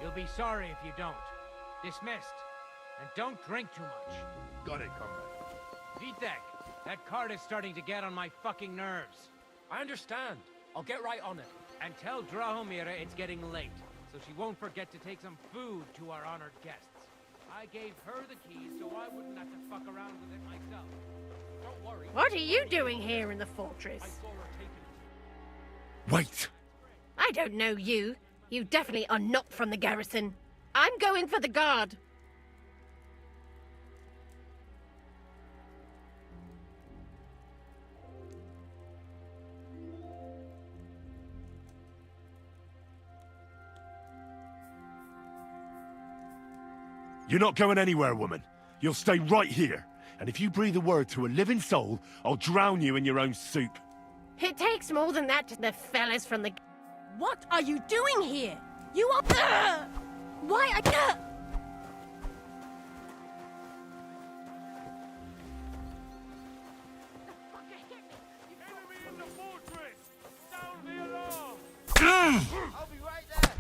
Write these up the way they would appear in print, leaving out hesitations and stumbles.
You'll be sorry if you don't. Dismissed. And don't drink too much. Got it, comrade. Vitek, that card is starting to get on my fucking nerves. I understand. I'll get right on it. And tell Drahomira it's getting late, so she won't forget to take some food to our honored guests. I gave her the keys so I wouldn't have to fuck around with it myself. Don't worry. What are you doing here in the fortress? I saw her taking it. Wait! I don't know you. You definitely are not from the garrison. I'm going for the guard. You're not going anywhere, woman. You'll stay right here. And if you breathe a word to a living soul, I'll drown you in your own soup. It takes more than that to the fellas from the... What are you doing here? You are... Why I... I'll be right there.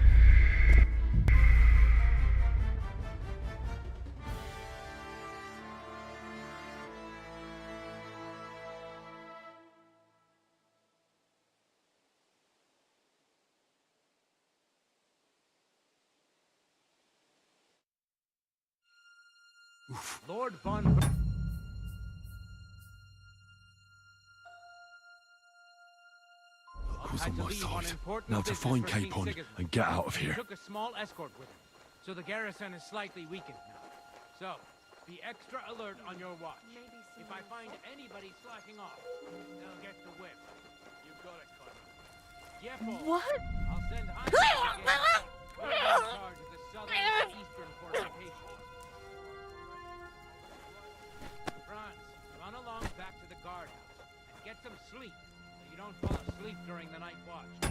Lord Von... Luck was on my side. Now to find Capon and get out of here. Took a small escort with him, so the garrison is slightly weakened now. So, be extra alert on your watch. If I find anybody slacking off, they'll get the whip. You got it, Connor. Yep. What? I'll send Heinz in charge of the southern and eastern fortifications. Franz, run along back to the guardhouse and get some sleep so you don't fall asleep during the night watch.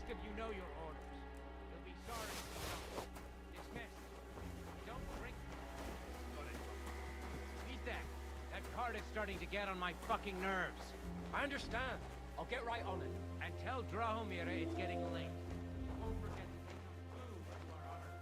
rest of you know your orders. You'll be sorry if you don't. Dismissed. Don't drink. Beat that. That card is starting to get on my fucking nerves. I understand. I'll get right on it. And tell Drahomira it's getting late. Don't forget to take some food to our honor.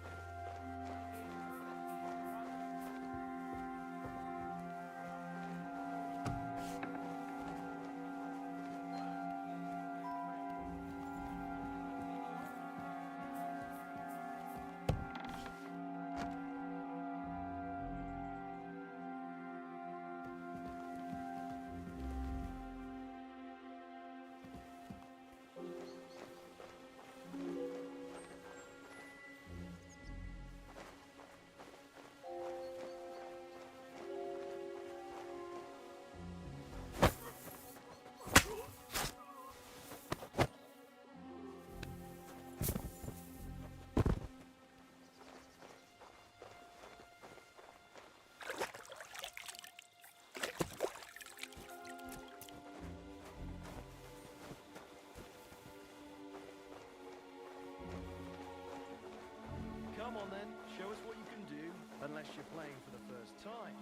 Come on then, show us what you can do, unless you're playing for the first time.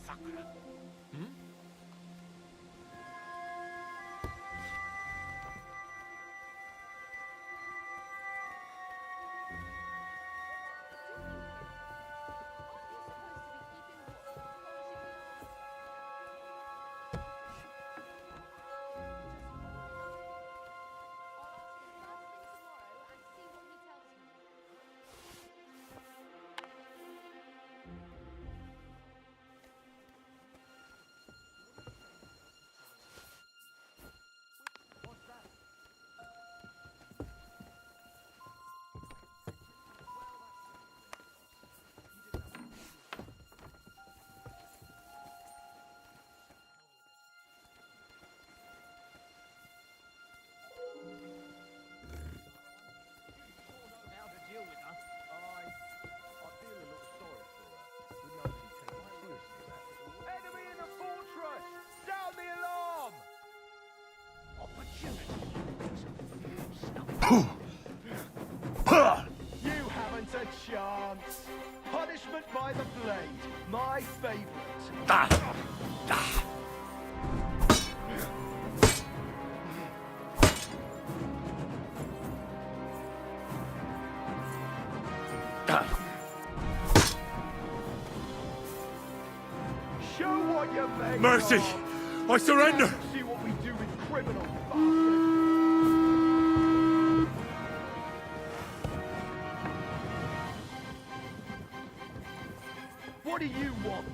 Sakura. Now to deal with, huh? I feel a little sorry for her. Wouldn't actually take it seriously, that. Enemy in the fortress! Sound the alarm! You haven't a chance. Punishment by the blade, my favorite. Show what you're made Mercy! of. I surrender! See what we do with criminal bastards. What do you want?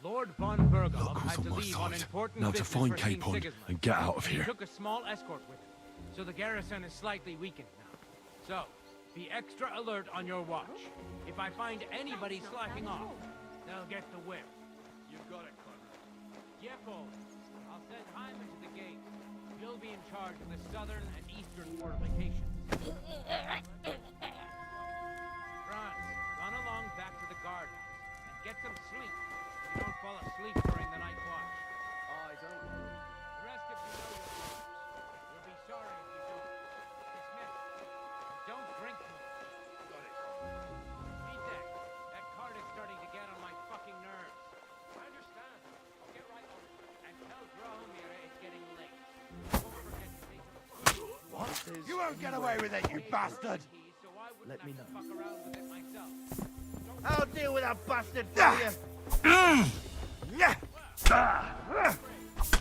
Lord von Berghoff Locals had on to my leave on side. important Now to business find for King Capon Sigismund. and get out of He here. took a small escort with him, so the garrison is slightly weakened now. So, be extra alert on your watch. If I find anybody slacking off, they'll get the whip. You've got it, Conrad. Jepo, I'll send Hyman to the gate. You'll be in charge of the southern and eastern fortifications. Franz, run along back to the guardhouse and get some sleep. You don't fall asleep during the night watch. I don't worry. The rest of you know your orders. You'll be sorry if you don't. Dismissed. And don't drink too much. Got it. Beat that. That card is starting to get on my fucking nerves. I understand. I'll get right on it. And tell Drahomira it's getting late. Don't forget to take some food. What? You won't get away with it, you bastard! So I wouldn't Let me have to know. fuck around with it myself. I'll deal with that bastard for you!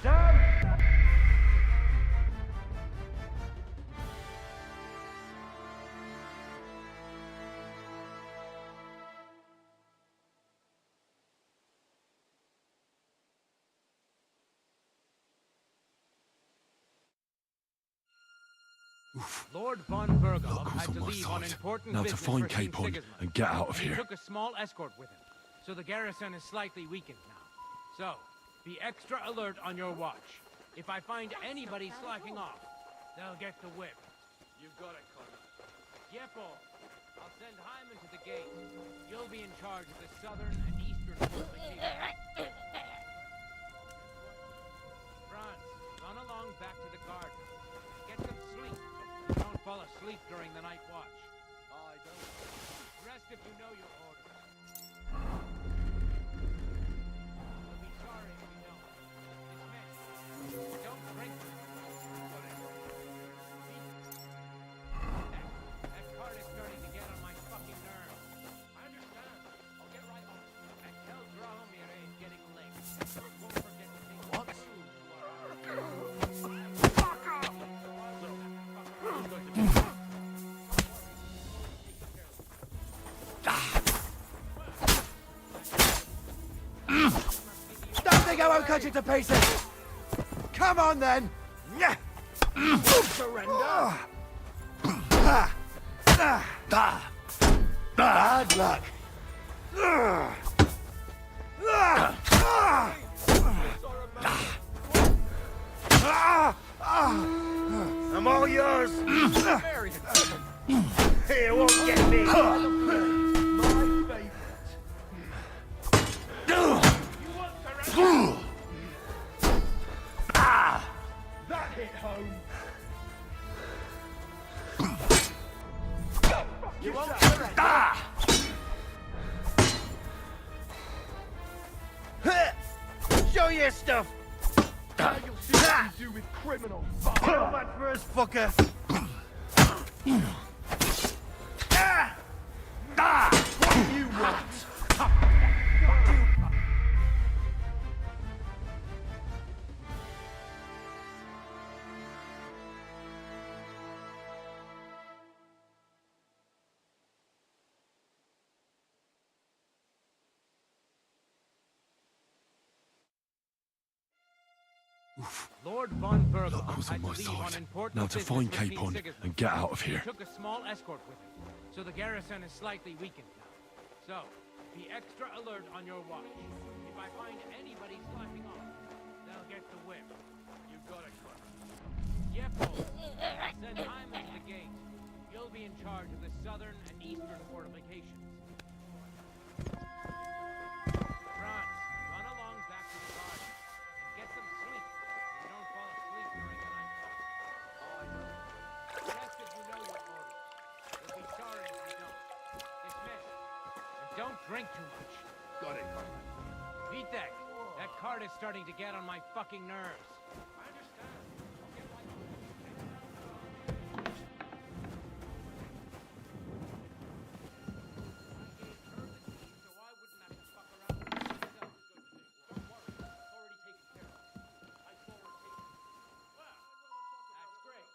Damn! Lord von Berghoff Locals had on to my leave on side. important Now to business find for King Capon Sigismund. and get out of He here. took a small escort with him, so the garrison is slightly weakened now. So, be extra alert on your watch. If I find anybody slacking off, they'll get the whip. You've got it, Connor. Yepo, I'll send Hyman to the gate. You'll be in charge of the southern and eastern fortifications. Franz, run along back to the guard. Get some sleep. Don't fall asleep during the night watch. I don't. Rest if you know your orders. You'll be sorry if you don't. Dismissed. Don't drink. That card is starting to get on my fucking nerves. I understand. I'll get right on it. And tell Drahomir it's getting late. Won't forget to take what? Don't think I won't cut you to pieces! Come on then! Surrender! Bad luck! I'm all yours! Here, won't get me! My favorite! That hit home! You won't Show your stuff! Now you'll see what you do with criminals. Come back first, fucker! What do you want? Lord von Berghoff Locals had on my to leave on side. important Now to business find for King Capon Sigismund. and get out of here. He took a small escort with him, so the garrison is slightly weakened now. So, be extra alert on your watch. If I find anybody slacking off, they'll get the whip. You've got it, Connor. Yepo, send Hyman to the gate. You'll be in charge of the southern and eastern fortifications. Franz, run along back to the garden and get some sleep. So you don't fall asleep during the night watch. Rest if you know your orders. You'll be sorry if you don't. Dismissed. And don't drink too much. Got it, Connor. Beat that. That card is starting to get on my fucking nerves. I understand. I'll get right on it. So I wouldn't have to fuck around with it myself. Don't worry. It's already taken care of. I forward taken. Well, That's great.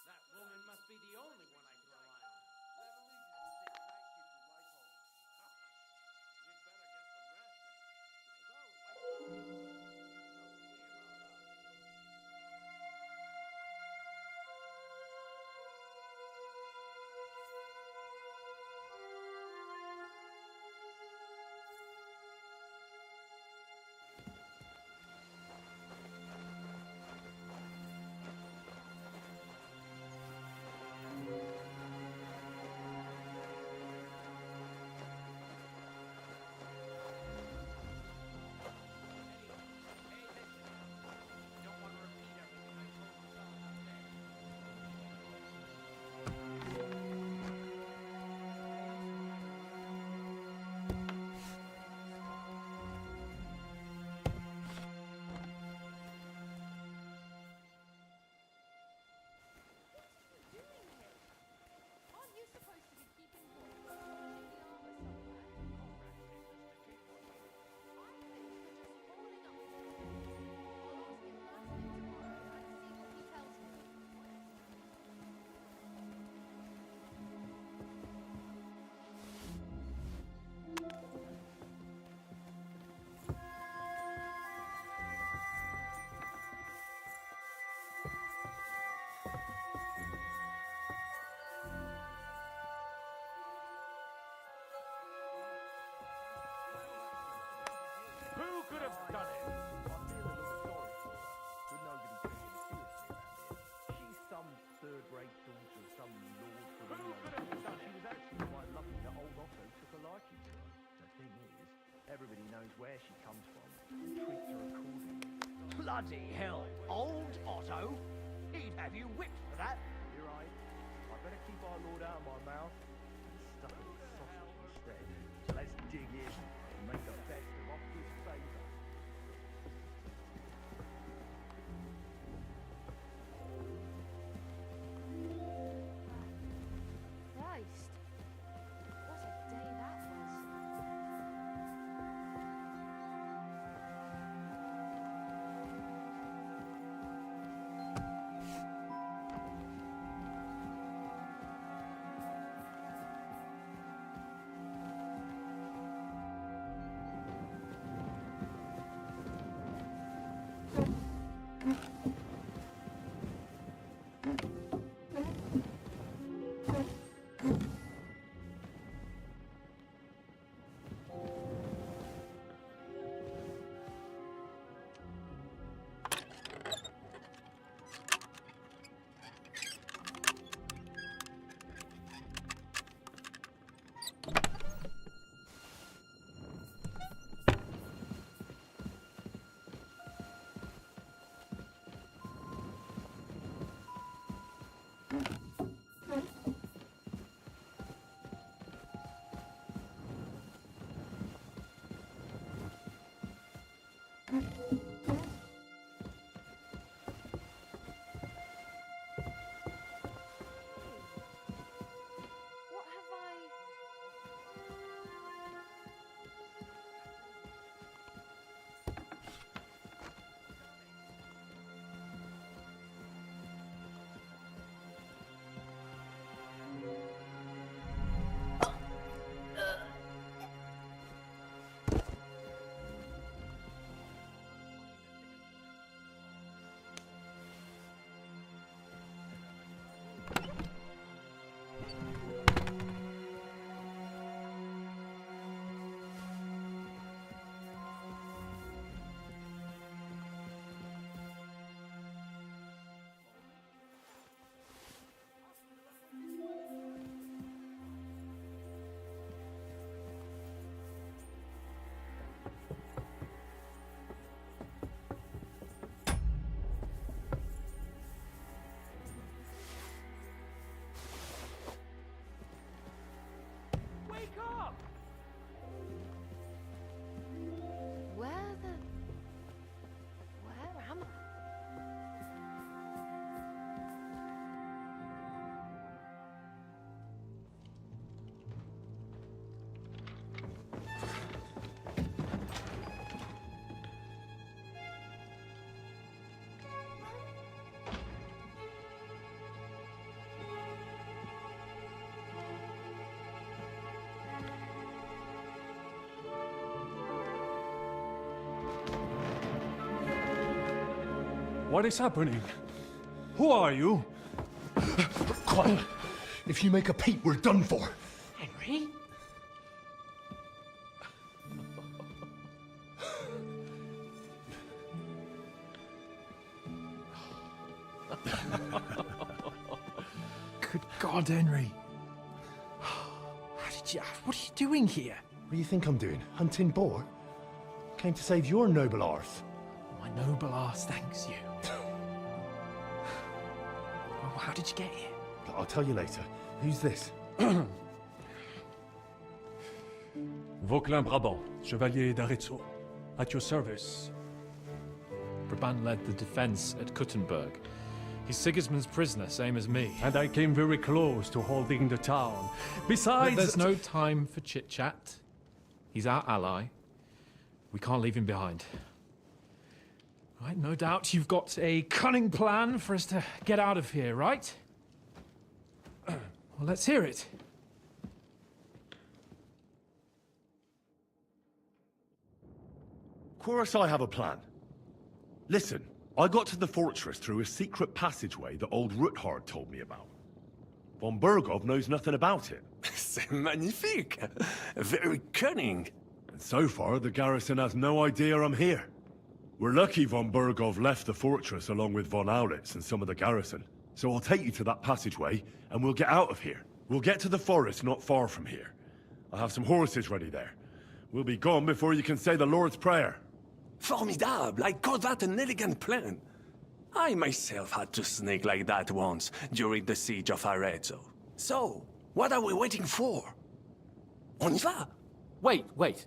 That woman must be the only one I can rely on. You'd better get some rest then. where she comes from and treats her accordingly. Bloody hell, old Otto! He'd have you whipped for that. You're right. I better keep our Lord out of my mouth and stuff it with sausage instead. So let's dig in and make the best of off this favour. Christ. What a day that was. What have I... Wake up! Where am I? What is happening? Who are you? Quiet. If you make a peep, we're done for. Henry? Good God, Henry. What are you doing here? What do you think I'm doing? Hunting boar? Came to save your noble arse. My noble arse thanks you. Oh, how did you get here? I'll tell you later. Who's this? Vauquelin Brabant, Chevalier d'Arezzo. At your service. Brabant led the defense at Kuttenberg. He's Sigismund's prisoner, same as me. And I came very close to holding the town. Besides... There's no time for chit-chat. He's our ally. We can't leave him behind. Right, no doubt you've got a cunning plan for us to get out of here, right? Well, let's hear it. Of course I have a plan. Listen, I got to the fortress through a secret passageway that old Ruthard told me about. Von Burgov knows nothing about it. C'est magnifique! Very cunning. And so far, the garrison has no idea I'm here. We're lucky von Burgov left the fortress along with von Aulitz and some of the garrison. So I'll take you to that passageway, and we'll get out of here. We'll get to the forest not far from here. I have some horses ready there. We'll be gone before you can say the Lord's Prayer. Formidable! I call that an elegant plan. I myself had to sneak like that once during the siege of Arezzo. So, what are we waiting for? On y va? Wait.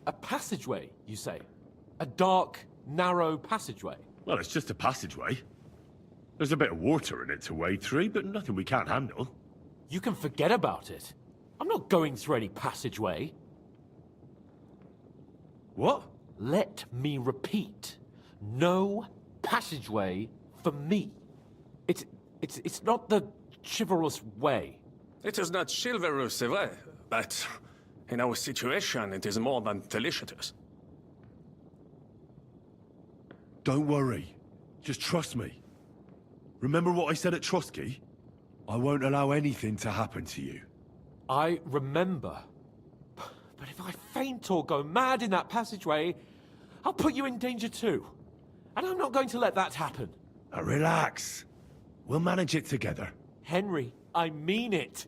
A passageway, you say? A dark, narrow passageway? Well, it's just a passageway. There's a bit of water in it to wade through, but nothing we can't handle. You can forget about it. I'm not going through any passageway. What? Let me repeat. No passageway for me. It's not the chivalrous way. It is not chivalrous, c'est vrai, but in our situation, it is more than delicious. Don't worry. Just trust me. Remember what I said at Trotsky? I won't allow anything to happen to you. I remember. But if I faint or go mad in that passageway, I'll put you in danger too. And I'm not going to let that happen. Now relax. We'll manage it together. Henry, I mean it.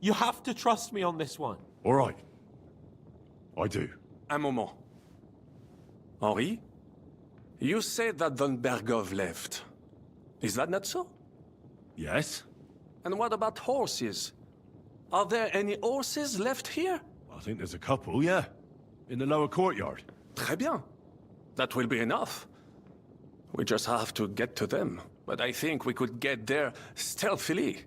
You have to trust me on this one. All right. I do. Un moment. Henri? You said that Von Bergov left. Is that not so? Yes? And what about horses? Are there any horses left here? I think there's a couple, yeah. In the lower courtyard. Très bien. That will be enough. We just have to get to them. But I think we could get there stealthily.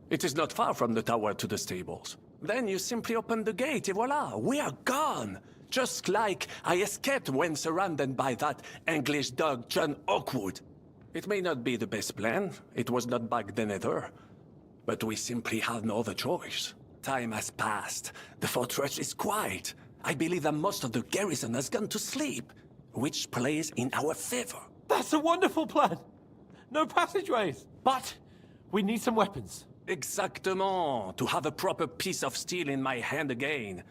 It is not far from the tower to the stables. Then you simply open the gate, et voila, we are gone! Just like I escaped when surrounded by that English dog John Oakwood. It may not be the best plan, it was not back then either. But we simply had no other choice. Time has passed. The fortress is quiet. I believe that most of the garrison has gone to sleep, which plays in our favor. That's a wonderful plan! No passageways! But we need some weapons. Exactement. To have a proper piece of steel in my hand again.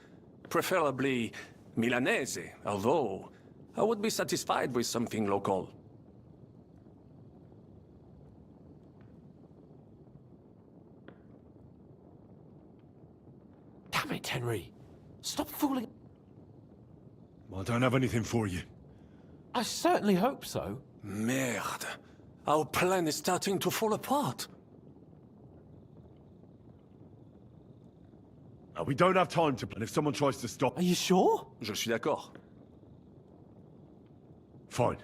Preferably Milanese, although I would be satisfied with something local. Damn it, Henry. Stop fooling. I don't have anything for you. I certainly hope so. Merde. Our plan is starting to fall apart. We don't have time to plan if someone tries to stop. Are you sure? Je suis d'accord. Fine.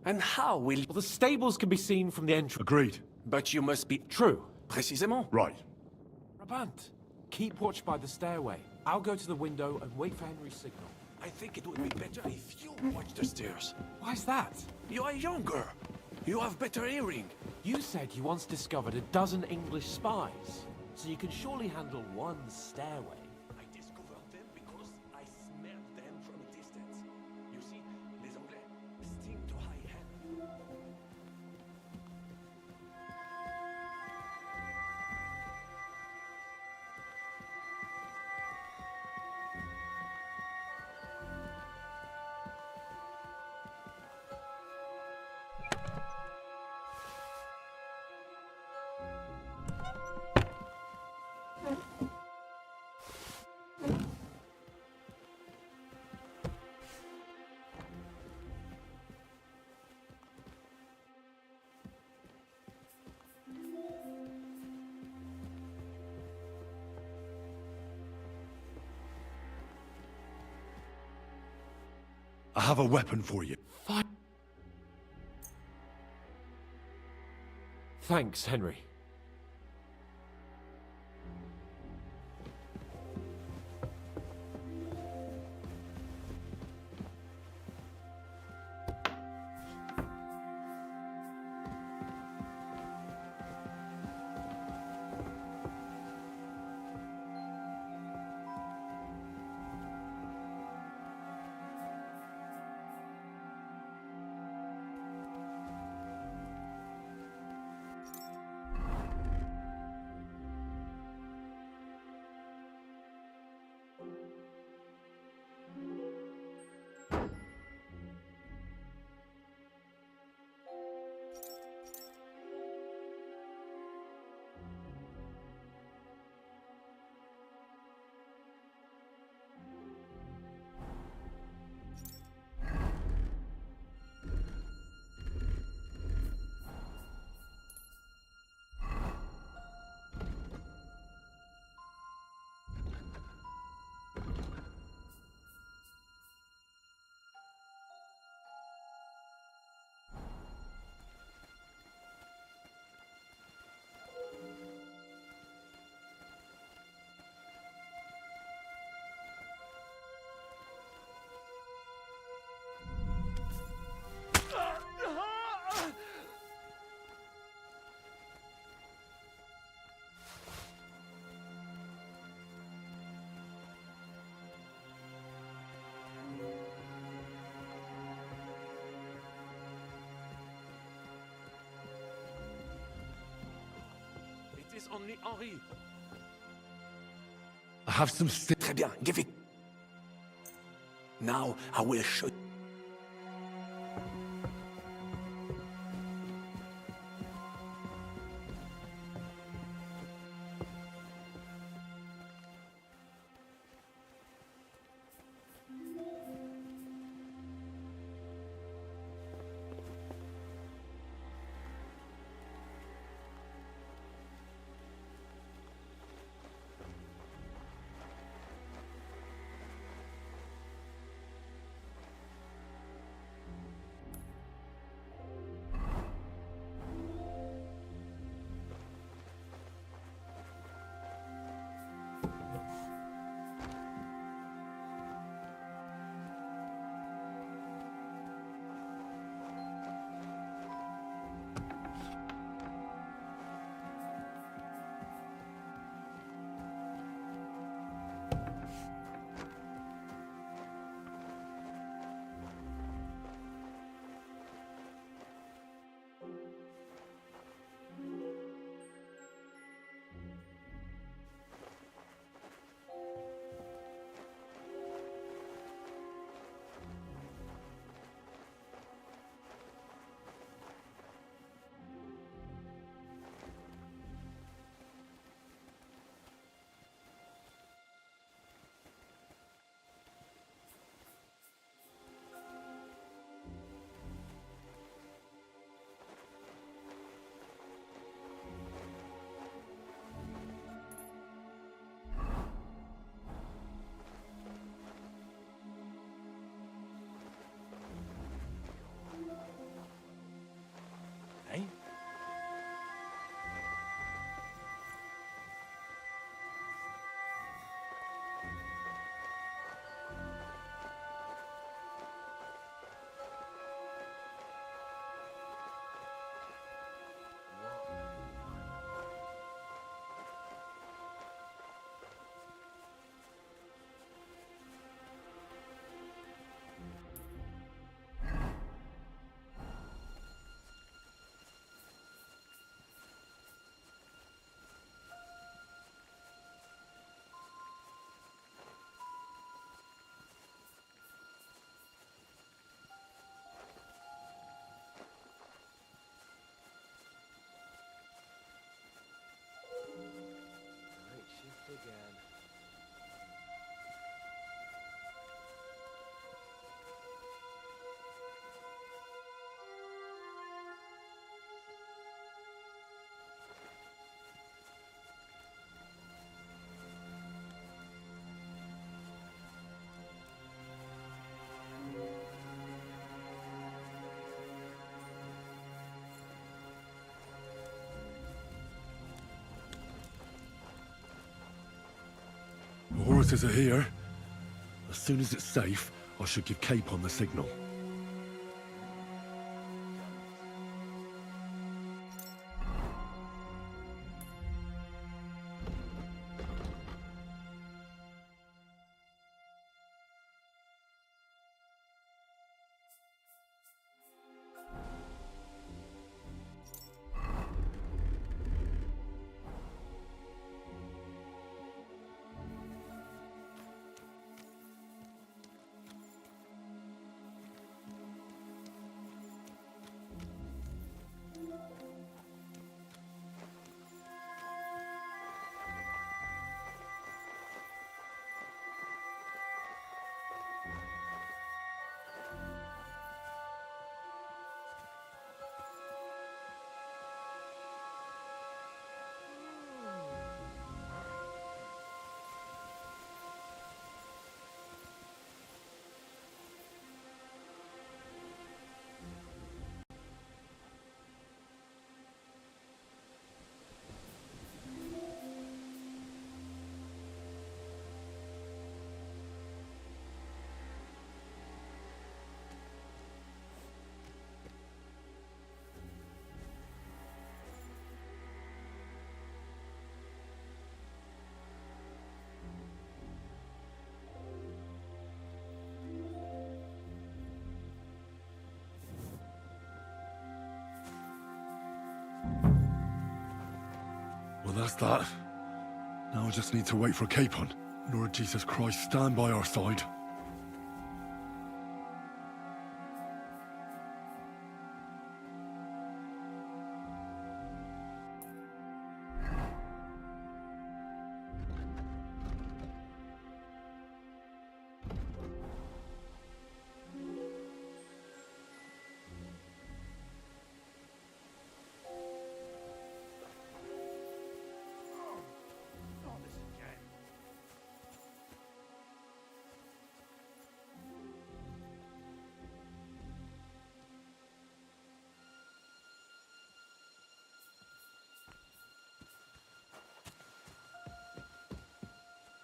And how will... Well, the stables can be seen from the entrance. Agreed. But you must be... True. Précisément. Right. Brabant, keep watch by the stairway. I'll go to the window and wait for Henry's signal. I think it would be better if you watch the stairs. Why's that? You are younger. You have better hearing. You said you once discovered a dozen English spies, so you can surely handle one stairway. I discovered them because I smelled them from a distance. You see, les Anglais sting to high hand. I have a weapon for you. Fine. Thanks, Henry. is only Henri. I have some Très bien, give it. Now I will show you. Orators are here. As soon as it's safe, I should give Cape on the signal. Well, that's that. Now I just need to wait for Capon. Lord Jesus Christ, stand by our side.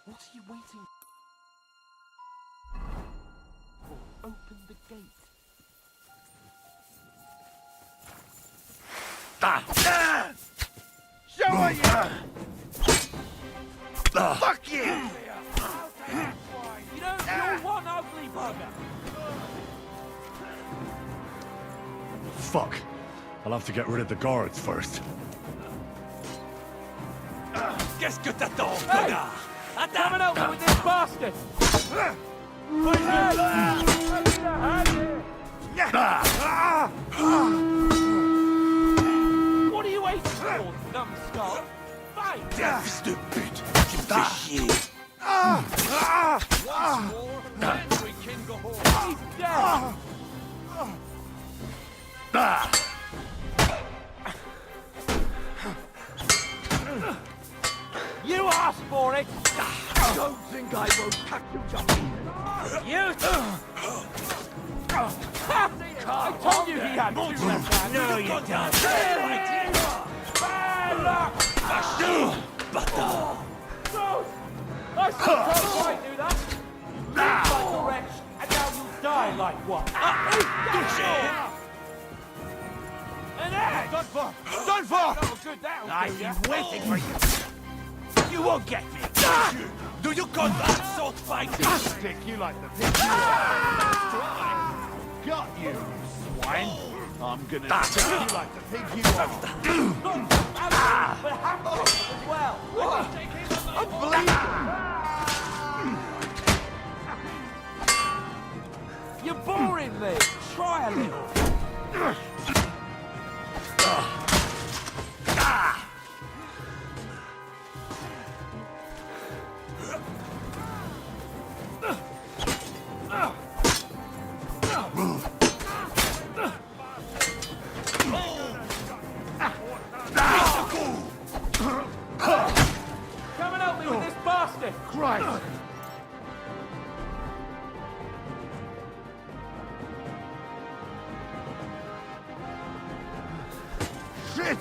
What are you waiting for? Open the gate. Show her you! Fuck you! You know, you're one ugly bugger. Fuck. I'll have to get rid of the guards first. Qu'est-ce que t'attends, Hey! connard? Come and help me with this bastard! What are you waiting for, numbskull? Fight! Fils de pute! Tu me fais chier! Once more, Henry can go home. He's dead! You asked for it! Don't think I won't cut you just... You! I told you he had two left hands! No, you don't! Bad luck! Bâtard! No! I suppose I do that! You live like a wretch, and now you'll die like one! And that! Done for! Done for! Oh, good, that'll I've do ya. been waiting for you! You won't get me! Do you call that sword fighting? Stick you like the pig you are! Got you, swine! I'm gonna stick you like the pig you are! But have as well! I'm bleeding! You're boring me! Try a little! Come and help me with this bastard! Christ! Shit!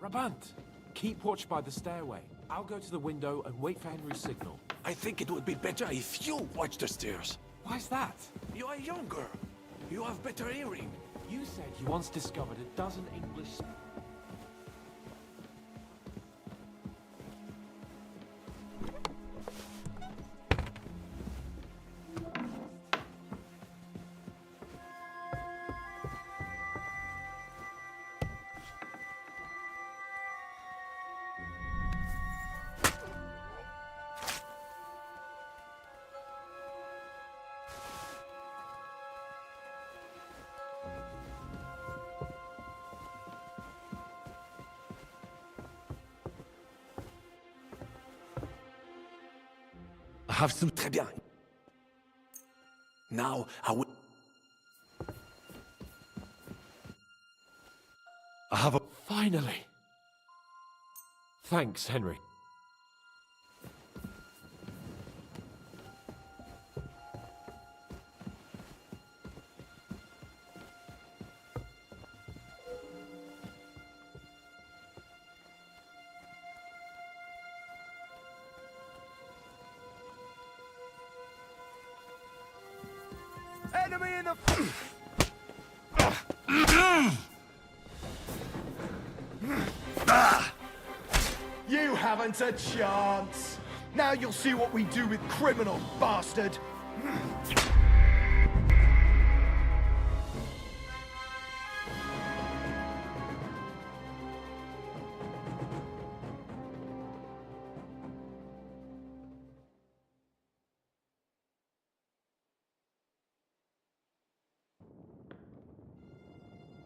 Brabant, keep watch by the stairway. I'll go to the window and wait for Henry's signal. I think it would be better if you watch the stairs. Why's that? You are younger. You have better hearing. You said you once discovered a dozen English... I have some... Très bien. Now, I will... I have a... Finally! Thanks, Henry. Enemy in the... haven't a chance. Now you'll see what we do with criminal, bastard.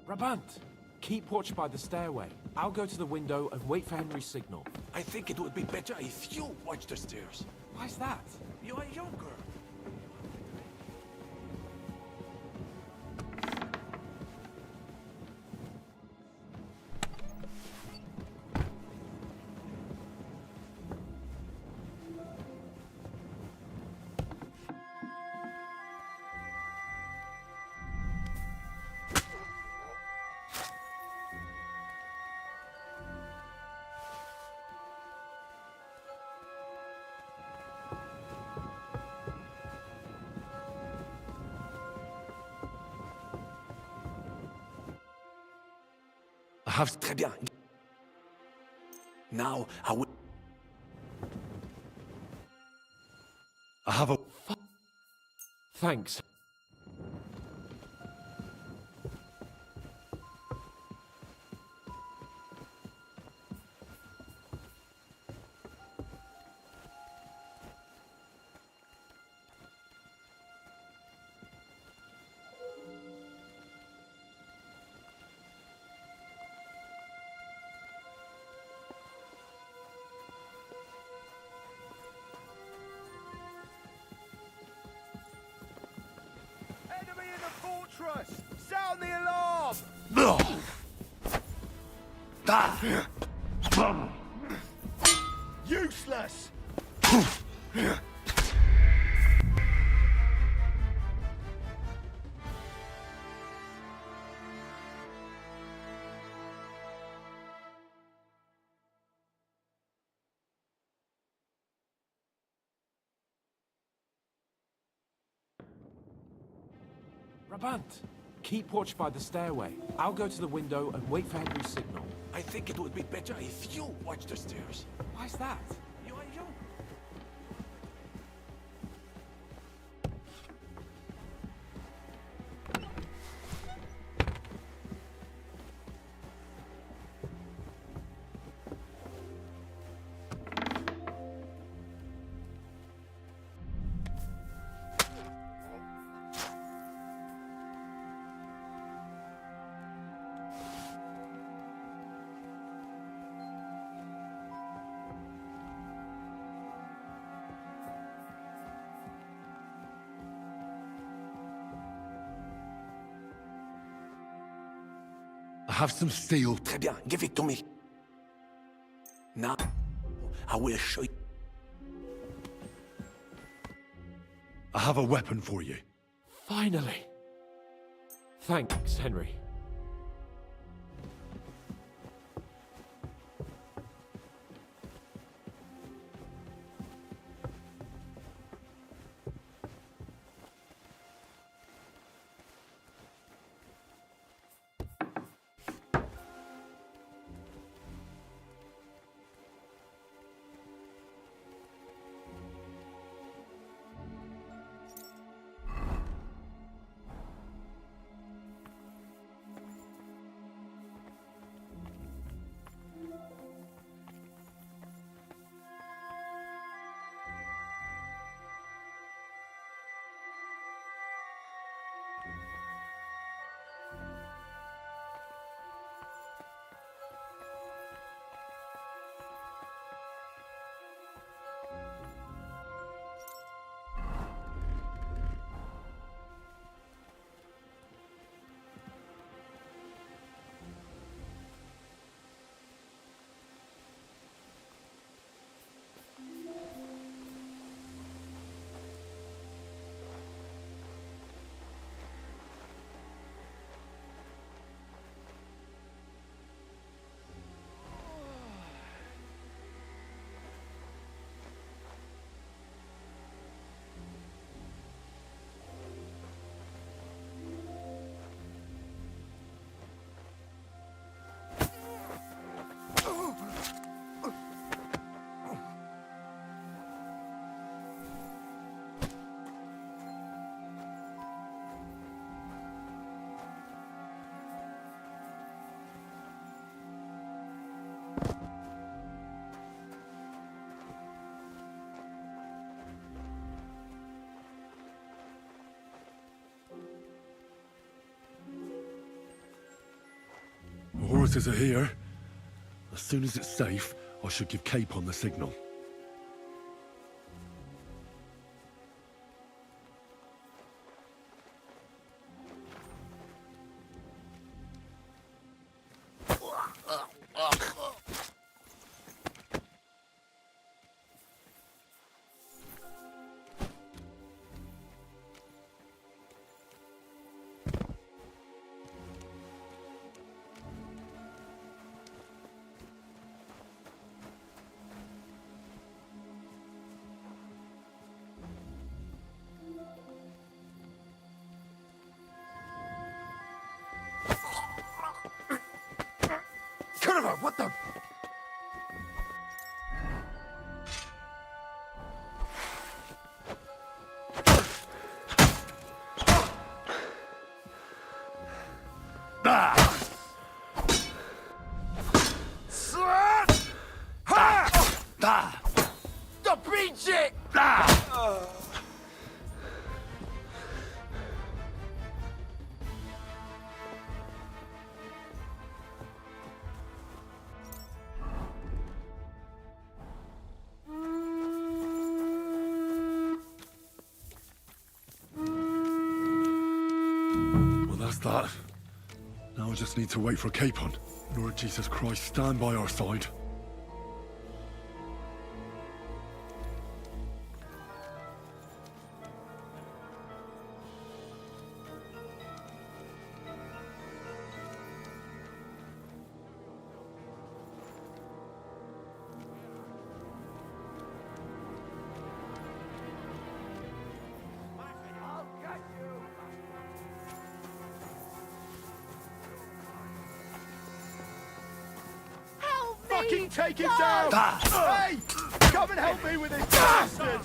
Brabant, keep watch by the stairway. I'll go to the window and wait for Henry's signal. I think it would be better if you watch the stairs. Why's that? You are younger. I have... Très bien. Now, I will... I have a... Thanks. Enemy in the fortress! Sound the alarm! Useless! Brabant, keep watch by the stairway. I'll go to the window and wait for Henry's signal. I think it would be better if you watch the stairs. Why's that? You are young. I have some steel. Très bien, give it to me. Now, I will show you. I have a weapon for you. Finally. Thanks, Henry. forces are here. As soon as it's safe, I should give Capon the signal. What the? The beach it! Well, that's that. Now I just need to wait for Capon. Lord Jesus Christ, stand by our side. Fucking take him down! Hey! Come and help me with this bastard!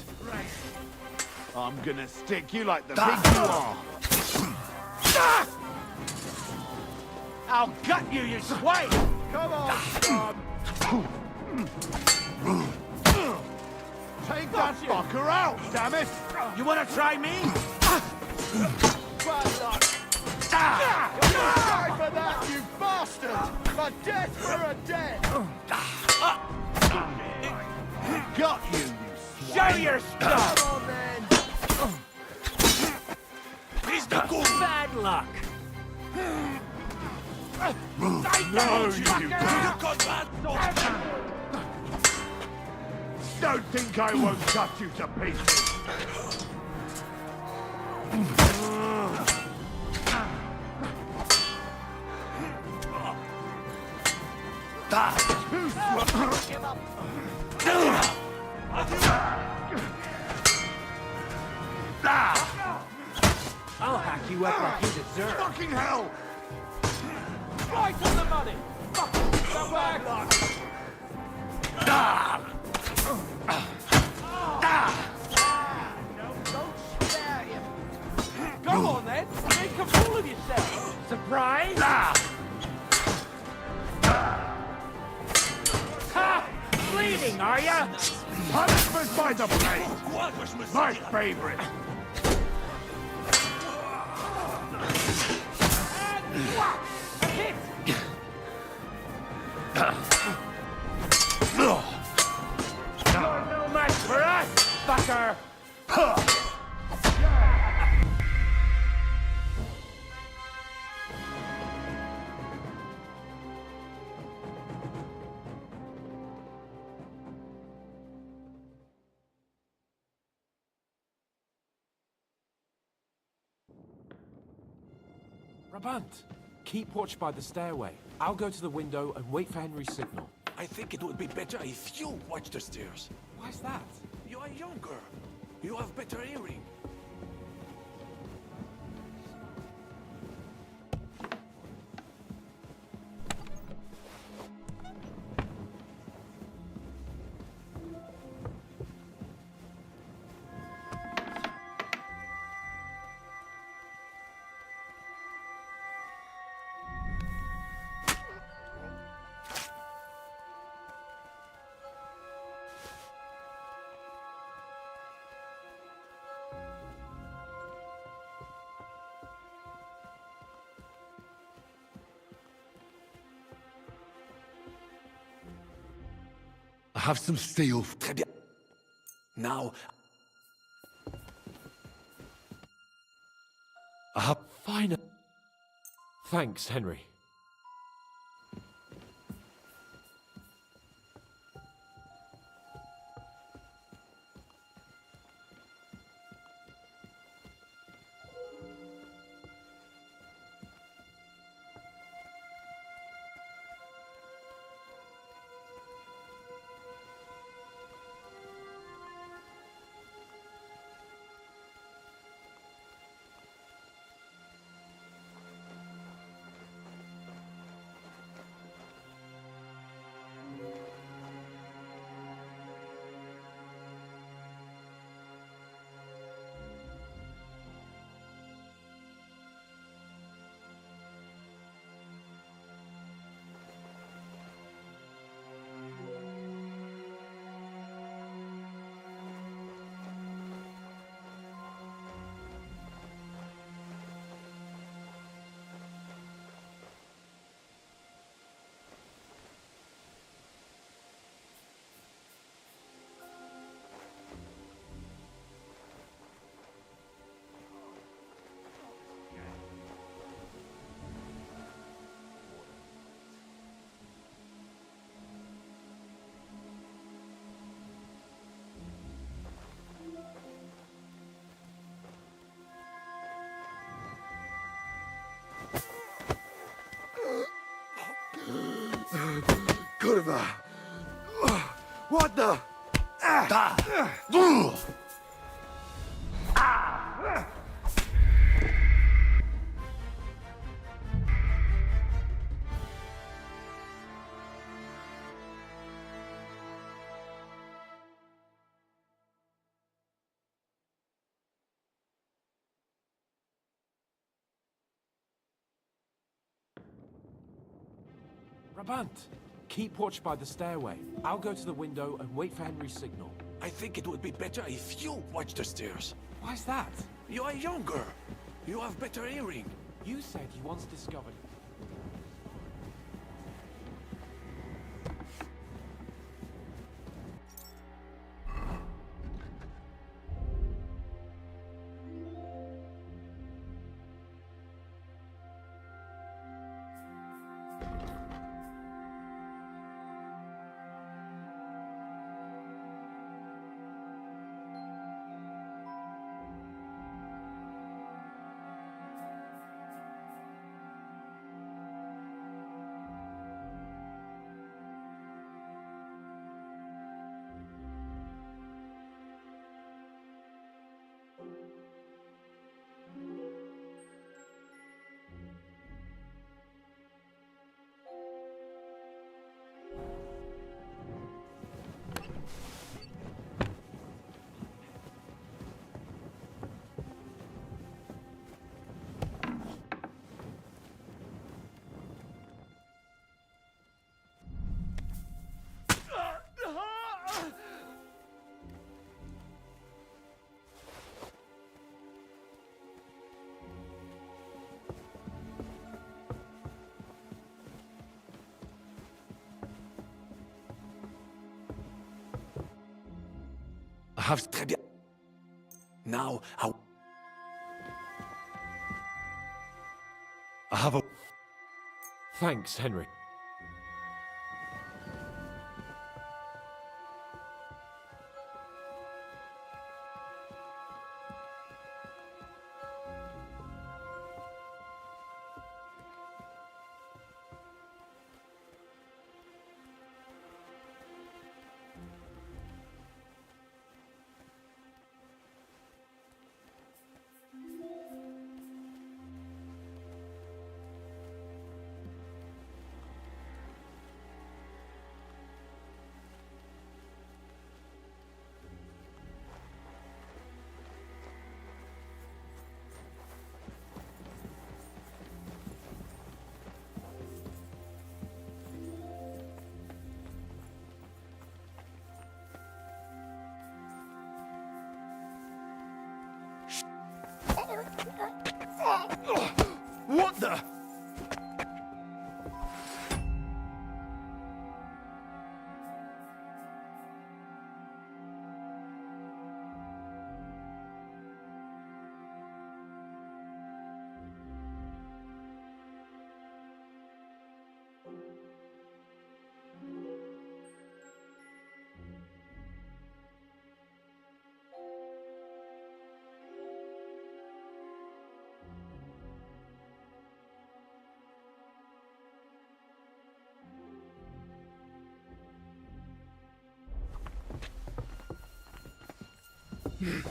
I'm gonna stick you like the pig you are! I'll gut you, you swine! Come on, son! Take that fucker out, damn it! You wanna try me? Bad luck! You'll die for that, you bastard! A death for a death! Got you, you Show your stuff! Come on, then! He's the good bad luck! No, you don't think I won't cut you to pieces! I'll hack you up like you deserve. Fucking hell! Right on the money! Fucking come back! Don't spare him! Go on then! Make a fool of yourself! Surprise? Ha! Bleeding, are ya? Punishment by the blade! My favorite! A hit! You're no match for us, fucker! Brabant, keep watch by the stairway. I'll go to the window and wait for Henry's signal. I think it would be better if you watch the stairs. Why's that? You are younger. You have better hearing. have some steel. Très bien. Now, I have... Fine. Thanks, Henry. Kurwa! What the? Brabant, keep watch by the stairway. I'll go to the window and wait for Henry's signal. I think it would be better if you watch the stairs. Why's that? You are younger. You have better hearing. You said you once discovered... I have... Très bien. Now, I have a... Thanks, Henry. What the? Now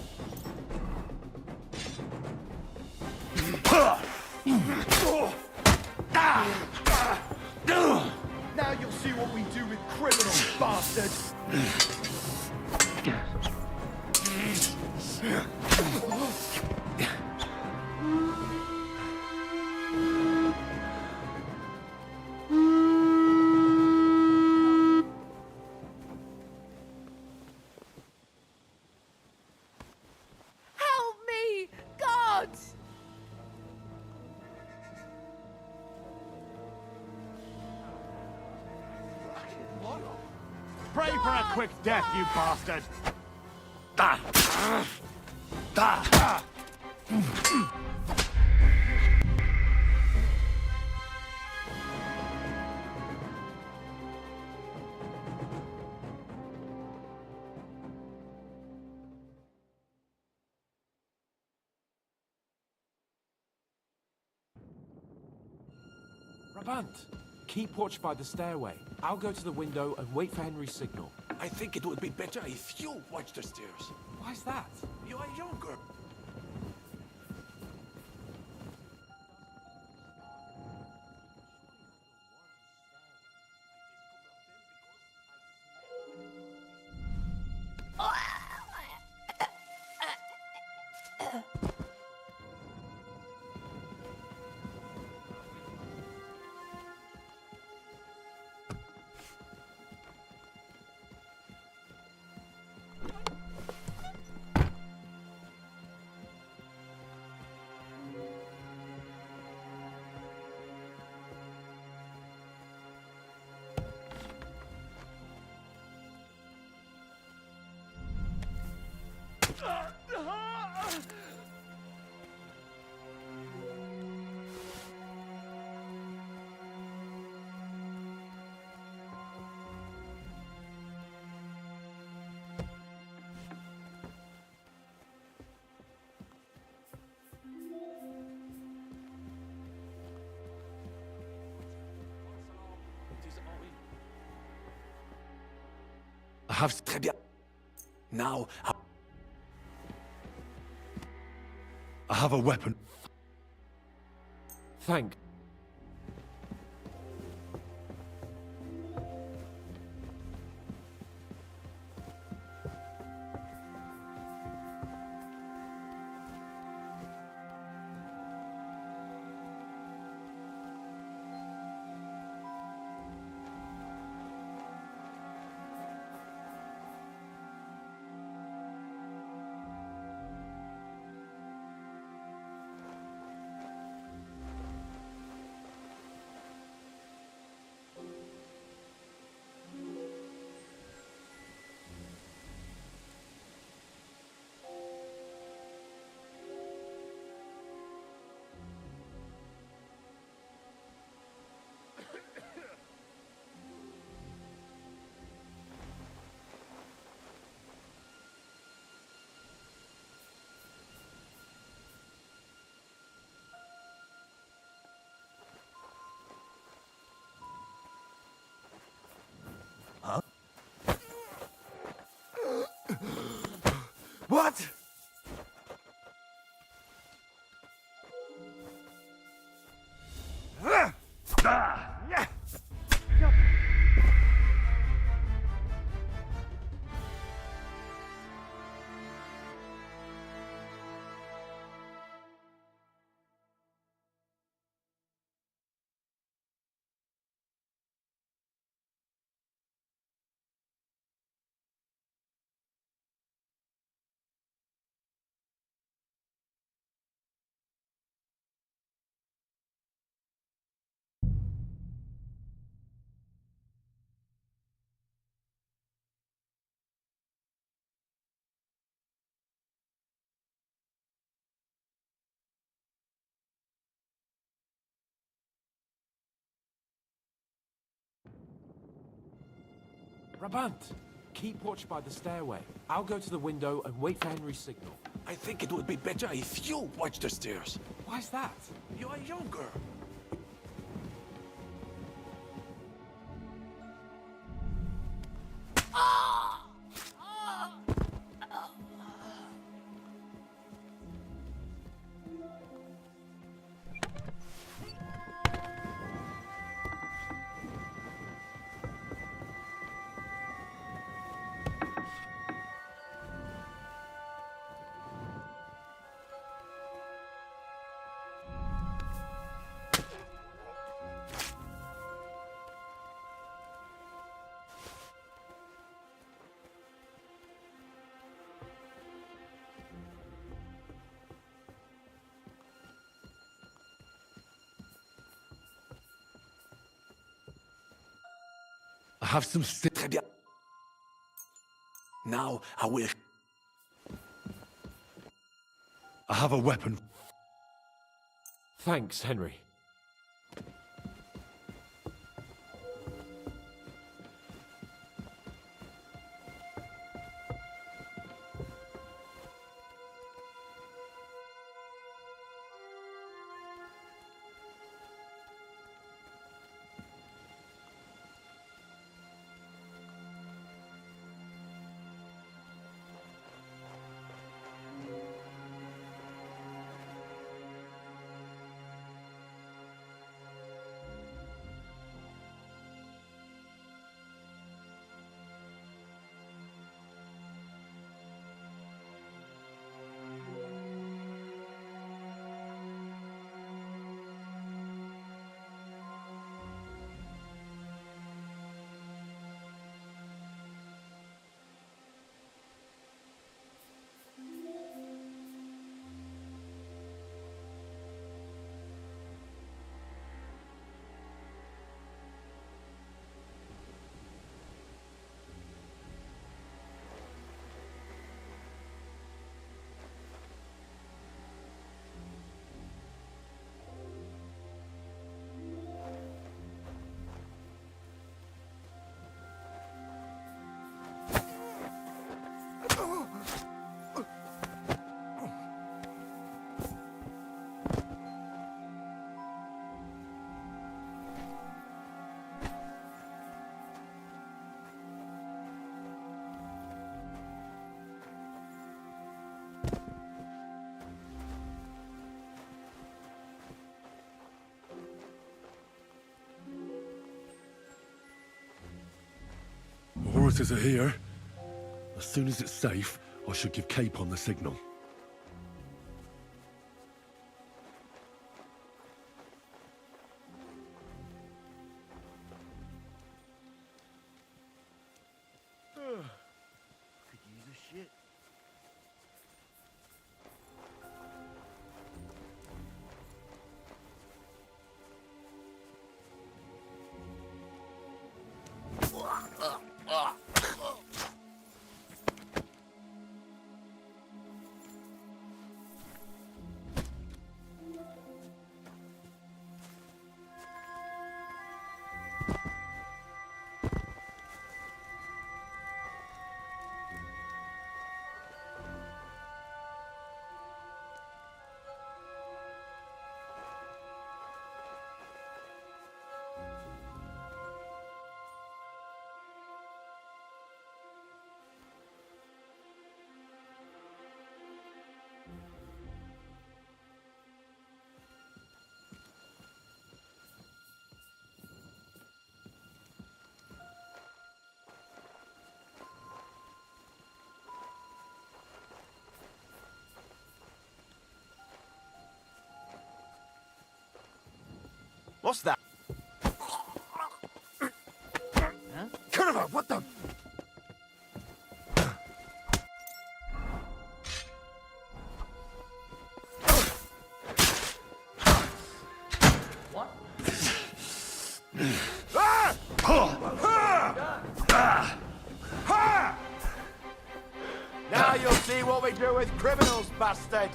you'll see what we do with criminals, bastard! Help me! God! Pray for a quick death, you bastard! Brabant, keep watch by the stairway. I'll go to the window and wait for Henry's signal. I think it would be better if you watch the stairs. Why's that? You are younger. I have très bien. Now, I have a weapon. Thank. What? Brabant, keep watch by the stairway. I'll go to the window and wait for Henry's signal. I think it would be better if you watch the stairs. Why's that? You are younger. have some Très bien. Now I will. I have a weapon. Thanks, Henry. Orators are here. As soon as it's safe, I should give Cape on the signal. Could use a shit. What's that? Huh? Carver, what the? What? Now you'll see what we do with criminals, bastard.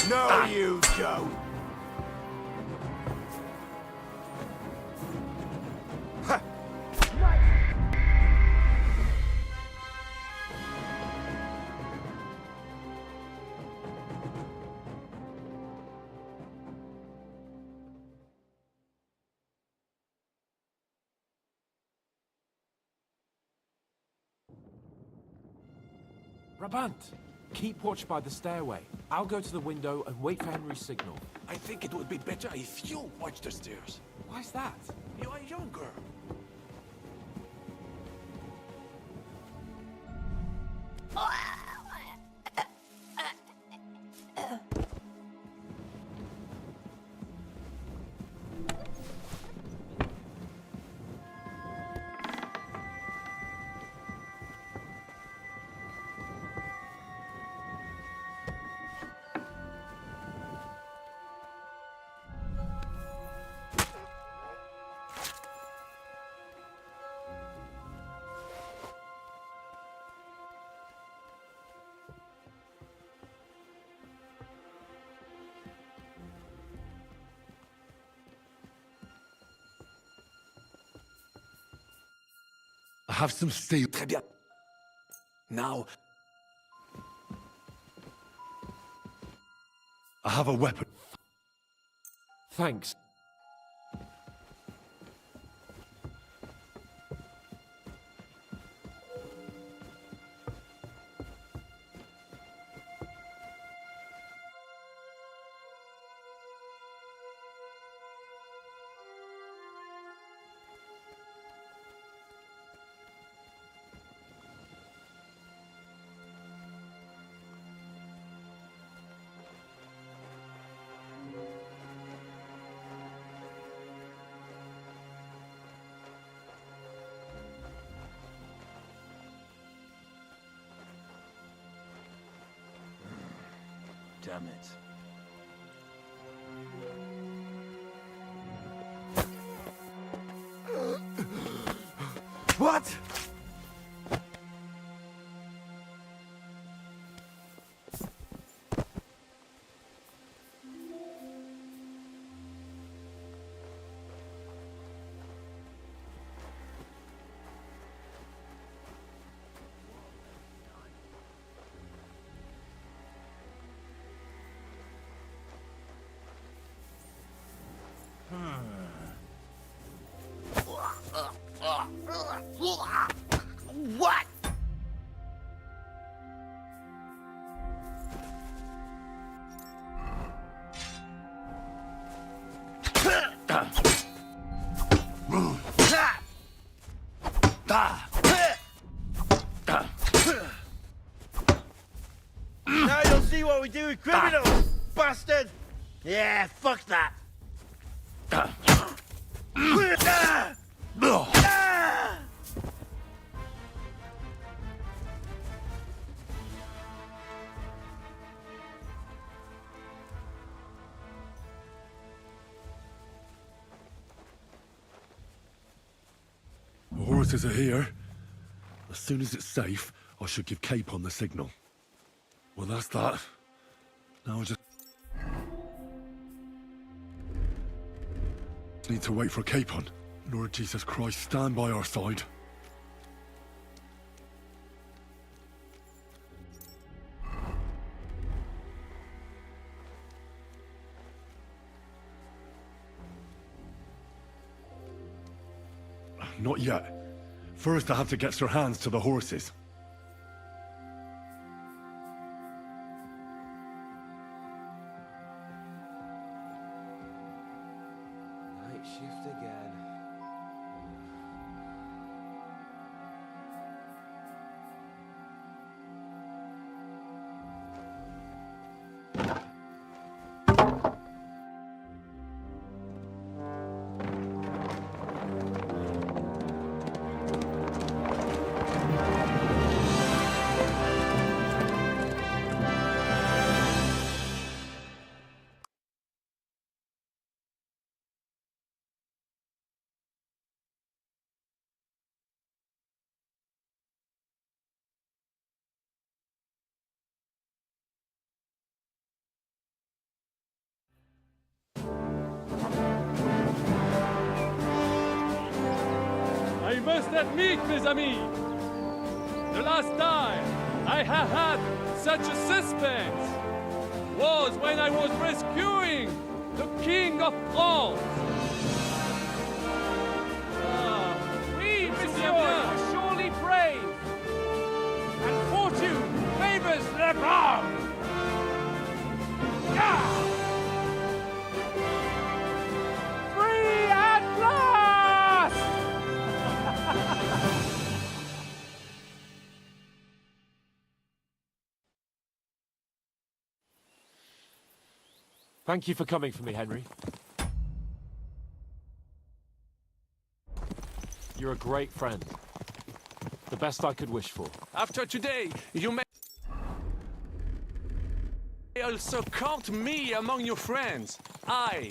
No, you don't. Brabant, keep watch by the stairway. I'll go to the window and wait for Henry's signal. I think it would be better if you watch the stairs. Why's that? You are younger. I have some steel. Très bien. Now, I have a weapon. Thanks. Damn it. What? What? Now you'll see what we do with criminals, bastard! Yeah, fuck that! The horses are here. As soon as it's safe, I should give Capon the signal. Well, that's that. Now I just need to wait for Capon. Lord Jesus Christ, stand by our side. Not yet. First, I have to get Sir Hans to the horses. Night shift again. I must admit, mes amis, the last time I have had such a suspense was when I was rescuing the King of France. Oui, monsieur, you're surely brave, and fortune favors the brave. Free at last! Thank you for coming for me, Henry. You're a great friend. The best I could wish for. after today, you may also count me among your friends. I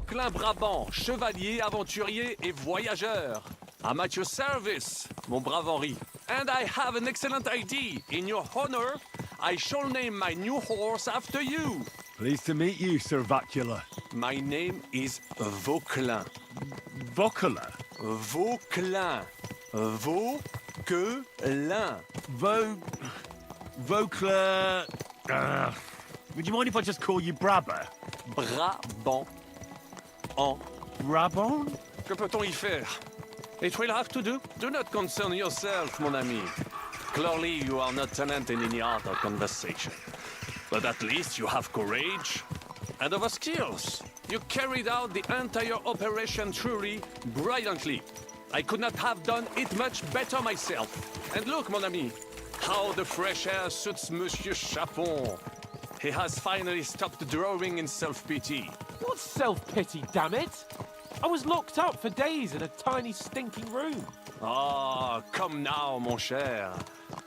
Vauquelin Brabant, chevalier, aventurier et voyageur. I'm at your service, mon brave Henri. And I have an excellent idea. In your honor, I shall name my new horse after you. Pleased to meet you, Sir Vacula. My name is Vauquelin. Vauquelin? Vauquelin. Vauquelin. Vauquelin... would you mind if I just call you Brabber? Brabant. En. Brabant? Que peut-on y faire? It will have to do. Do not concern yourself, mon ami. Clearly, you are not talented in the art of conversation. But at least you have courage and other skills. You carried out the entire operation truly brilliantly. I could not have done it much better myself. And look, mon ami, how the fresh air suits Monsieur Chapon. He has finally stopped drawing in self-pity. What self-pity, damn it? I was locked up for days in a tiny stinking room. Ah, come now, mon cher.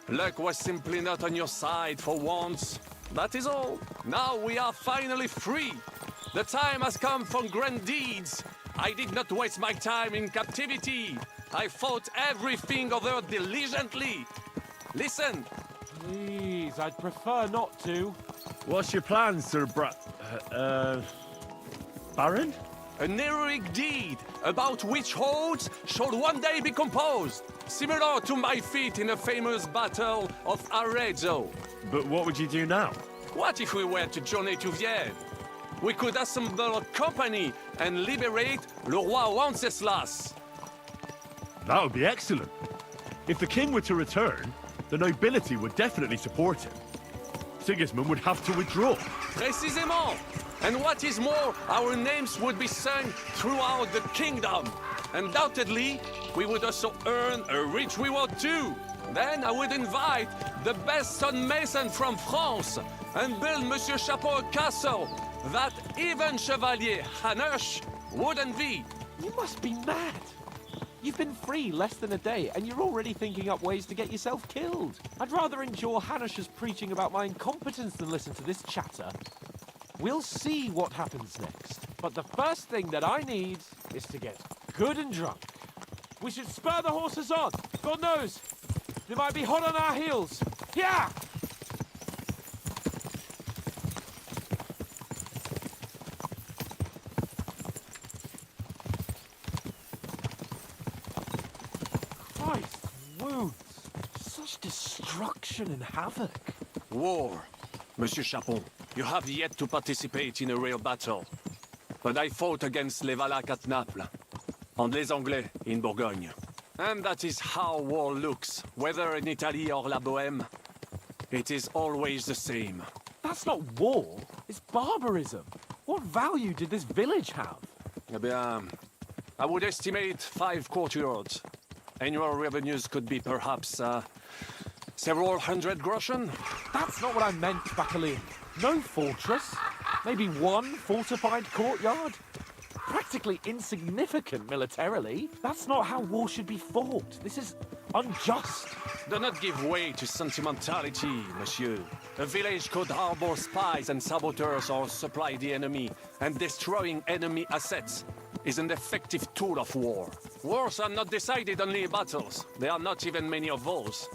Luck was simply not on your side for once. That is all. Now we are finally free. The time has come for grand deeds. I did not waste my time in captivity. I fought everything over diligently. Listen. Please, I'd prefer not to. What's your plan, Sir Baron? An heroic deed about which hordes shall one day be composed, similar to my feat in the famous Battle of Arezzo. But what would you do now? What if we were to journey to Vienne? We could assemble a company and liberate Le Roi Wenceslas. That would be excellent. If the king were to return, the nobility would definitely support him. Sigismund would have to withdraw. Précisément! And what is more, our names would be sung throughout the kingdom. Undoubtedly, we would also earn a rich reward too. Then I would invite the best stonemason from France and build Monsieur Chapeau a castle that even Chevalier Hanush would envy. You must be mad. You've been free less than a day, and you're already thinking up ways to get yourself killed. I'd rather endure Hanush's preaching about my incompetence than listen to this chatter. We'll see what happens next. But the first thing that I need is to get good and drunk. We should spur the horses on. God knows, they might be hot on our heels. Yeah! Christ, wounds. Such destruction and havoc. War. Monsieur Chapon, you have yet to participate in a real battle. But I fought against les Valaques at Naples, and les Anglais in Bourgogne. And that is how war looks, whether in Italy or La Bohème. It is always the same. That's not war, it's barbarism. What value did this village have? Eh bien, I would estimate 5 courtyards. Annual revenues could be perhaps, several hundred groschen. That's not what I meant, Bacalian. No fortress. Maybe one fortified courtyard. Practically insignificant militarily. That's not how war should be fought. This is unjust. Do not give way to sentimentality, monsieur. A village could harbor spies and saboteurs or supply the enemy, and destroying enemy assets is an effective tool of war. Wars are not decided only in battles. There are not even many of those.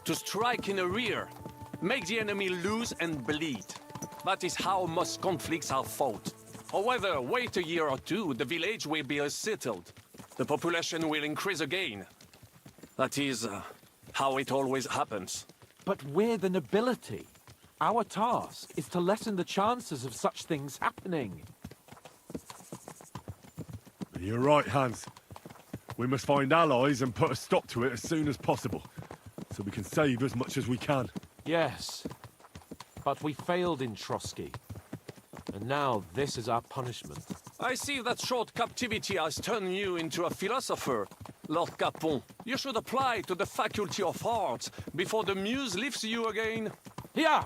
To strike in the rear, make the enemy lose and bleed. That is how most conflicts are fought. However, wait a year or two, the village will be settled. The population will increase again. That is how it always happens. But we're the nobility. Our task is to lessen the chances of such things happening. You're right, Hans. We must find allies and put a stop to it as soon as possible, so we can save as much as we can. Yes, but we failed in Trotsky. And now this is our punishment. I see that short captivity has turned you into a philosopher, Lord Capon. You should apply to the Faculty of Arts before the muse lifts you again. Yeah!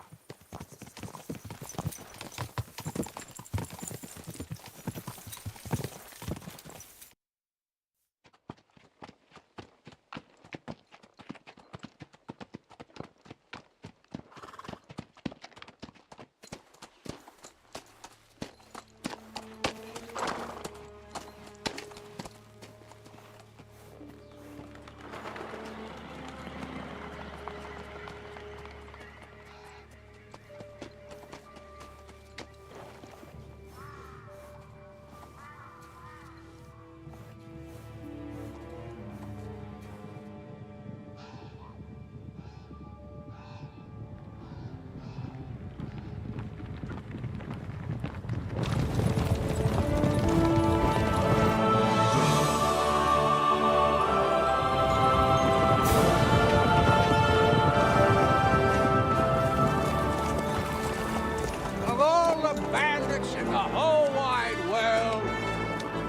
bandits in the whole wide world,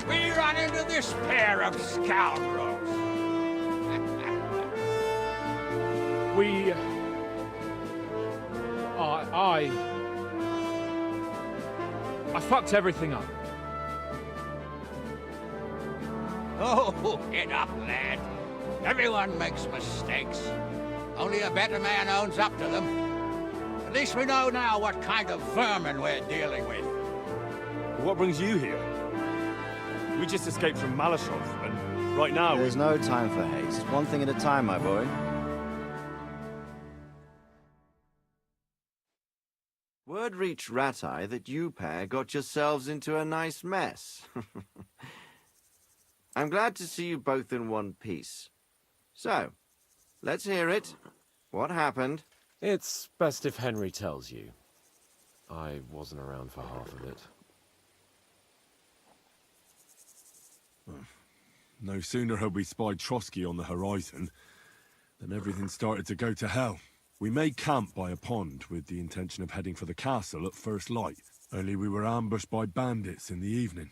we run into this pair of scoundrels. We... I fucked everything up. Oh, get up, lad. Everyone makes mistakes. Only a better man owns up to them. At least we know now what kind of vermin we're dealing with. What brings you here? We just escaped from Malashov, and right now There's no time for haste. One thing at a time, my boy. Word reached Ratai that you pair got yourselves into a nice mess. I'm glad to see you both in one piece. So, let's hear it. What happened? It's best if Henry tells you. I wasn't around for half of it. No sooner had we spied Trotsky on the horizon than everything started to go to hell. We made camp by a pond with the intention of heading for the castle at first light, only we were ambushed by bandits in the evening.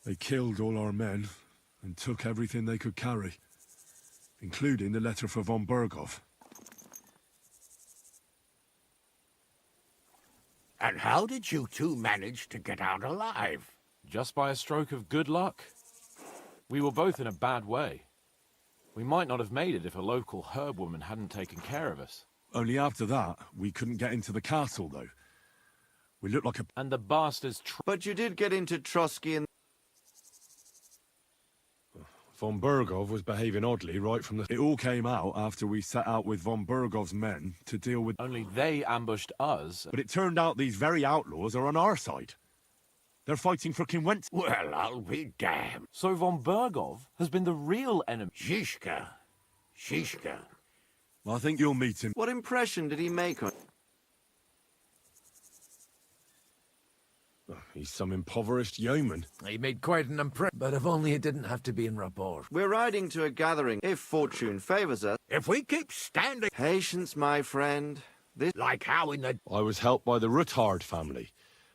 They killed all our men and took everything they could carry, including the letter for von Berghoff. And how did you two manage to get out alive? Just by a stroke of good luck. We were both in a bad way. We might not have made it if a local herb woman hadn't taken care of us. Only after that, we couldn't get into the castle, though. We looked like a... And the bastards... But you did get into Trotsky and... Von Berghoff was behaving oddly right from the... It all came out after we set out with von Berghoff's men to deal with... Only they ambushed us. But it turned out these very outlaws are on our side. They're fighting for King Wentz. Well, I'll be damned. So von Berghoff has been the real enemy. Zizka. I think you'll meet him. What impression did he make on... He's some impoverished yeoman. He made quite an impression, but if only it didn't have to be in rapport. We're riding to a gathering, if fortune favors us. If we keep standing... Patience, my friend. This... Like how in the... I was helped by the Ruttard family,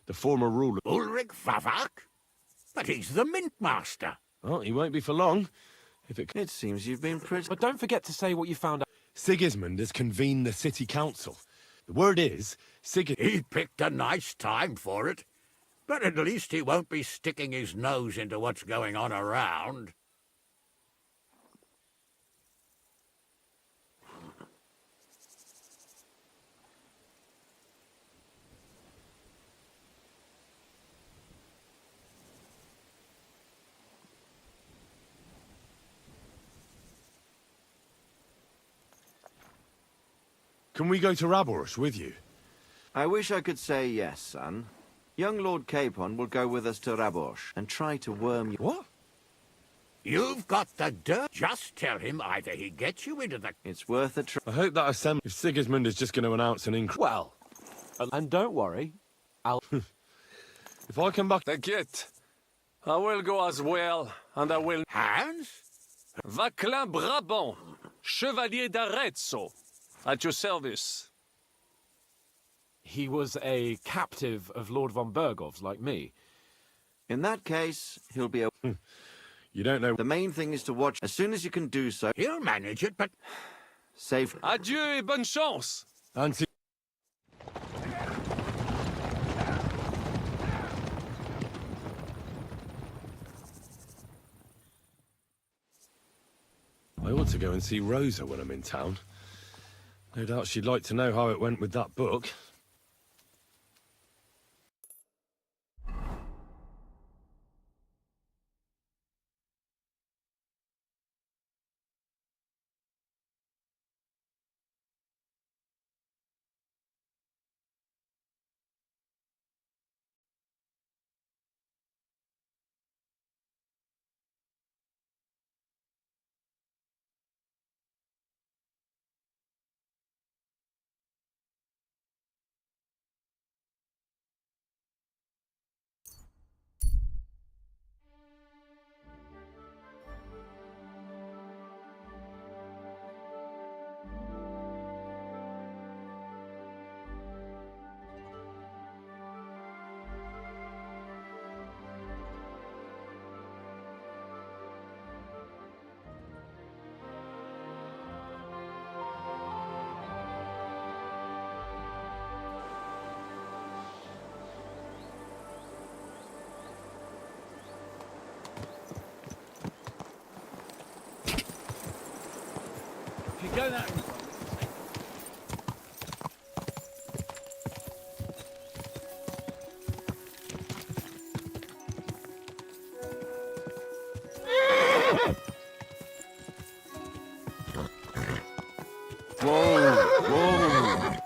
the former ruler. Ulrich Vavak? But he's the mint master. Oh, he won't be for long. It seems you've been pretty... But don't forget to say what you found out. Sigismund has convened the city council. The word is, He picked a nice time for it. But at least he won't be sticking his nose into what's going on around. Can we go to Raborsh with you? I wish I could say yes, son. Young Lord Capon will go with us to Raborsh and try to worm you... What? You've got the dirt. Just tell him either he gets you into the... It's worth a try. I hope that assembly... If Sigismund is just going to announce an increase... Well, and don't worry, I'll... If I come back... The kit. I will go as well, and I will... Hans? Vaclin Brabant, Chevalier d'Arezzo, at your service. He was a captive of Lord von Berghoff's, like me. In that case, he'll be a... You don't know... The main thing is to watch as soon as you can do so. He'll manage it, but... Safe. Adieu et bonne chance. Anti... I ought to go and see Rosa when I'm in town. No doubt she'd like to know how it went with that book. learn that. Whoa, whoa.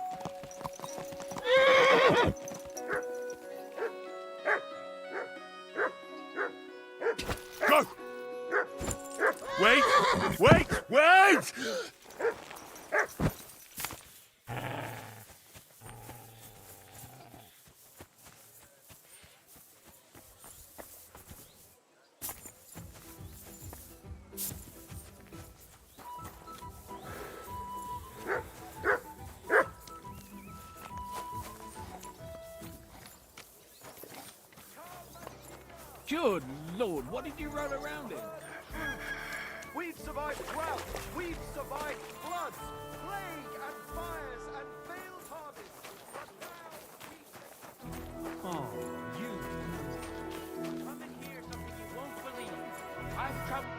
Go! Wait! Wait! Wait! Good Lord, what did you run around in? We've survived drought, we've survived floods, plague and fires and failed harvests. But now Oh, you. Come and hear something you won't believe. I've traveled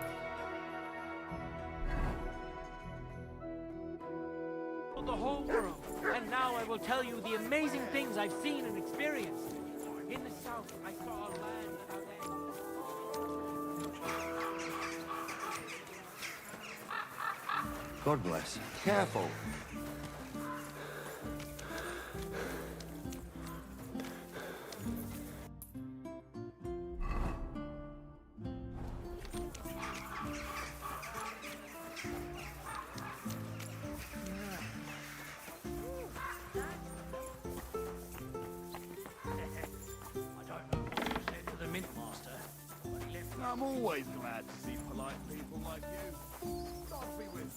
the whole world, and now I will tell you the amazing things I've seen and experienced. In the south, I saw a land without end. God bless. Careful. I'm always glad to see polite people like you. God be with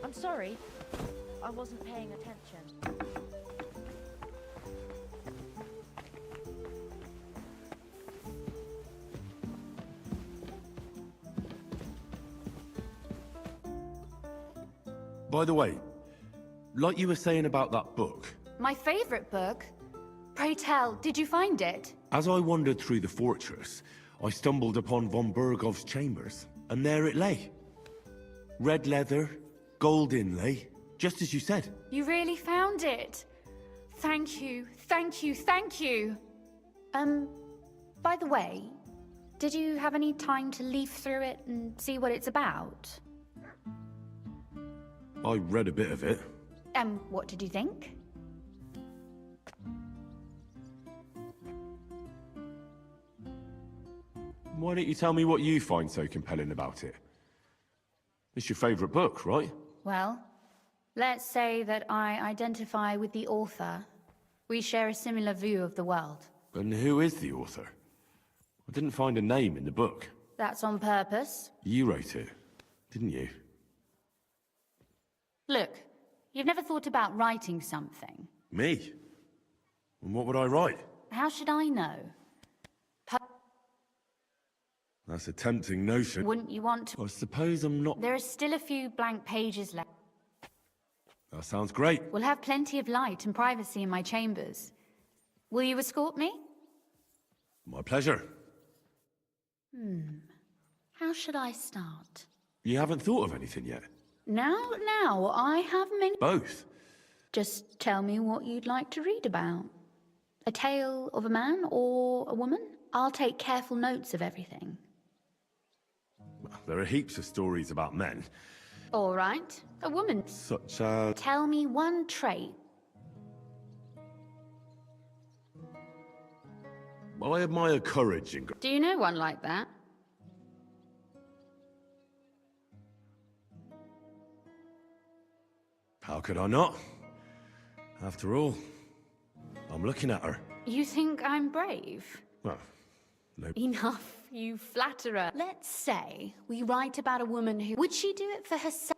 I'm sorry. I wasn't paying attention. By the way, like you were saying about that book, My favorite book? Pray tell, did you find it? as I wandered through the fortress, I stumbled upon von Bergov's chambers, and there it lay. Red leather, gold inlay, just as you said. You really found it. Thank you, thank you, thank you. By the way, did you have any time to leaf through it and see what it's about? I read a bit of it. What did you think? Why don't you tell me what you find so compelling about it? It's your favorite book, right? Well, let's say that I identify with the author. We share a similar view of the world. And who is the author? I didn't find a name in the book. That's on purpose. You wrote it, didn't you? Look, you've never thought about writing something. Me? And what would I write? How should I know? That's a tempting notion. Wouldn't you want to? I suppose I'm not... There are still a few blank pages left. That sounds great. We'll have plenty of light and privacy in my chambers. Will you escort me? My pleasure. How should I start? You haven't thought of anything yet? Now, I have many... Both? Just tell me what you'd like to read about. A tale of a man or a woman? I'll take careful notes of everything. Well, there are heaps of stories about men. All right, a woman. Such as... Tell me one trait. I admire courage and... Do you know one like that? How could I not? After all, I'm looking at her. You think I'm brave? Well, no... Enough, you flatterer. Let's say we write about a woman who... Would she do it for herself?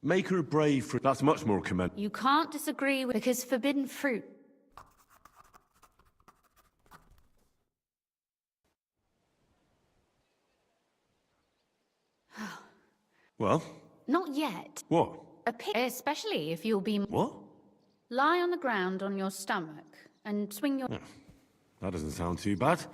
Make her brave for... That's much more You can't disagree with... Because forbidden fruit... Well, Not yet. what? Especially if you'll be... What? Lie on the ground on your stomach and swing your... That doesn't sound too bad.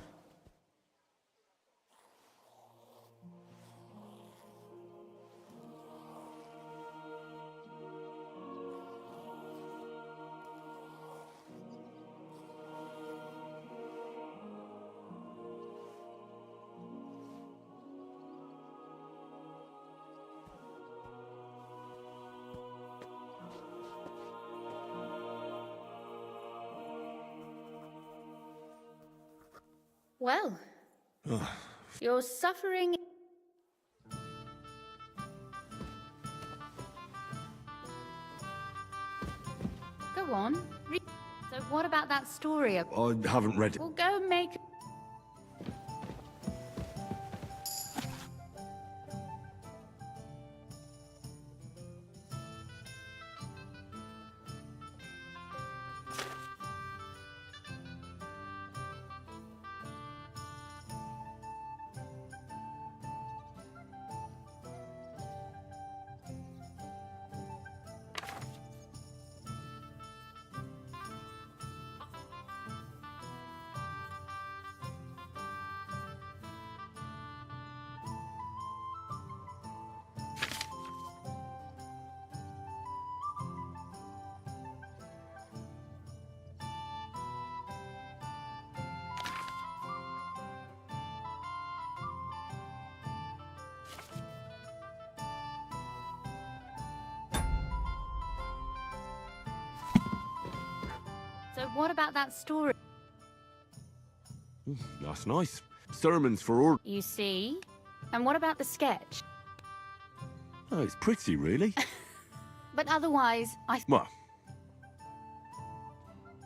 Well, you're suffering... Go on. So what about that story? I haven't read it. Well, go make... So what about that story? That's nice. Sermons for all. You see? And what about the sketch? Oh, it's pretty, really. But otherwise, Well.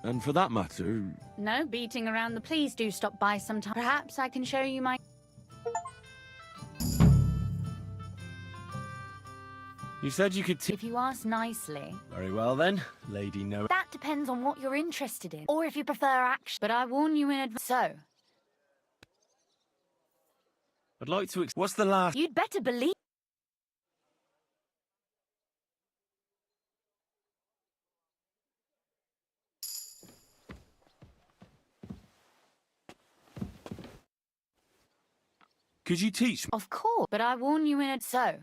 And for that matter... No beating around the... Please do stop by sometime. Perhaps I can show you my... You said you could If you ask nicely. Very well then, Lady No... That depends on what you're interested in. Or if you prefer action. But I warn you in advance. So... I'd like to... What's the last... You'd better believe... Could you teach me? Of course. But I warn you in advance. So...